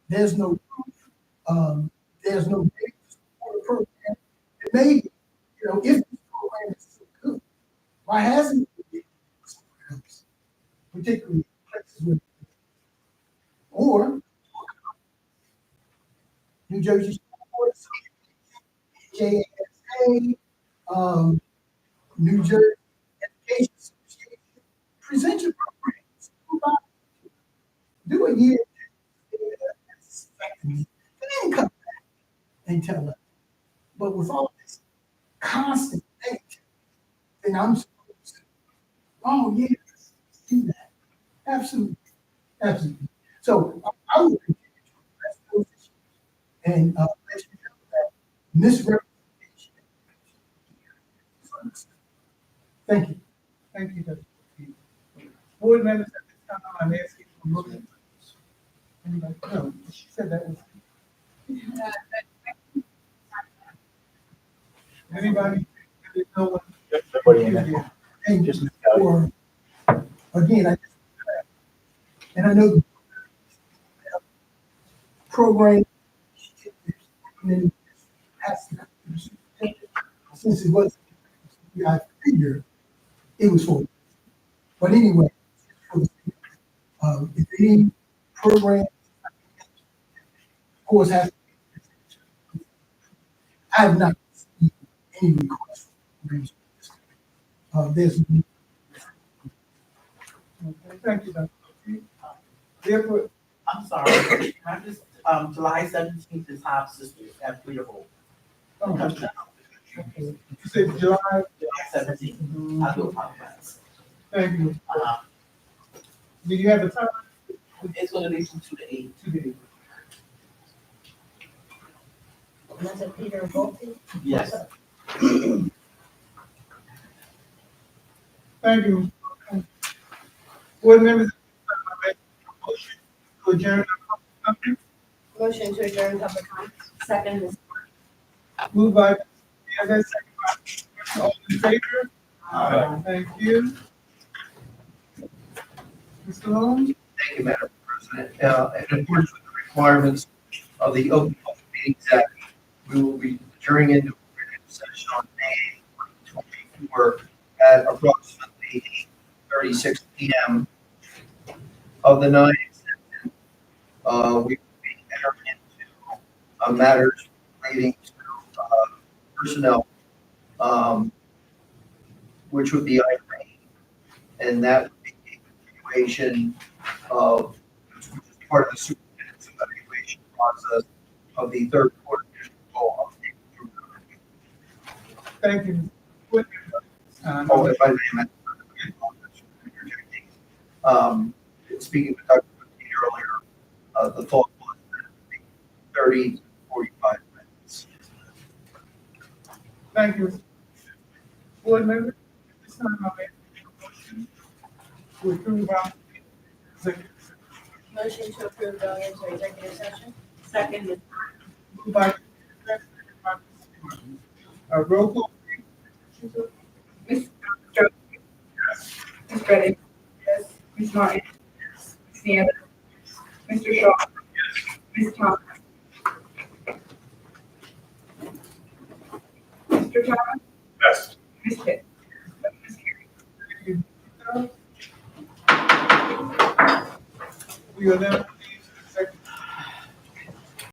there's no proof, there's no data for the program. It may be, if this program is so good, why hasn't it been somewhere else, particularly places with or New Jersey Sports, JSA, New Jersey Education Association, present your programs. Do a year, and then come back and tell us. But with all this constant negativity, then I'm supposed to, oh yes, do that. Absolutely, absolutely. So I will continue to address those issues and let you know that misrepresentation Thank you. Thank you, Dr. Ortiz. Board members at this time, I'm asking for motion. Anybody? No, she said that was. Anybody? There's no one. Everybody in there. And Just- for, again, and I know the program, since it was, I figured it was for, but anyway, if any program, of course, has, I have not seen any requests. There's, Okay, thank you, Dr. Ortiz. Therefore, I'm sorry, I'm just, July 17th is Hobbs Sisters at Clear Hole. you said July, July 17th, I do apologize. thank you. Uh, Do you have a time? It's gonna be from 2 to 8. Today. Was it Peter Volpe? Yes. Thank you. Board members, I make a motion to adjourn. the public Motion to adjourn public comments. Second. comment. Moved by, second by, all in favor? Thank you. Mr. Holmes? Thank you, Madam President. In accordance with the requirements of the Open Public Meetings Act, we will be adjourning into executive session on May 2024 at approximately 8:36 p.m. Of the 9 exceptions, we will be entering into matters relating to personnel, which would be item 8, and that would be a continuation of, which is part of the superintendent's evaluation process of the third quarter goal of Thank you. Board members, Oh, if I may, Madam President, interjecting. Speaking with Dr. Peter earlier, the thought was that it would be 30 to 45 minutes. Thank you. Board members, at this time, I make a motion to approve our executive session. Motion to approve going into executive session. Second. Moved by, roll call. Ms. Jones? Yes. Ms. Redding? Yes. Ms. Martin? Yes. Ms. Sanders? Mr. Shaw? Yes. Ms. Thomas? Mr. Thomas? Yes. Ms. Pitt? Ms. Carey? Thank you. We are now.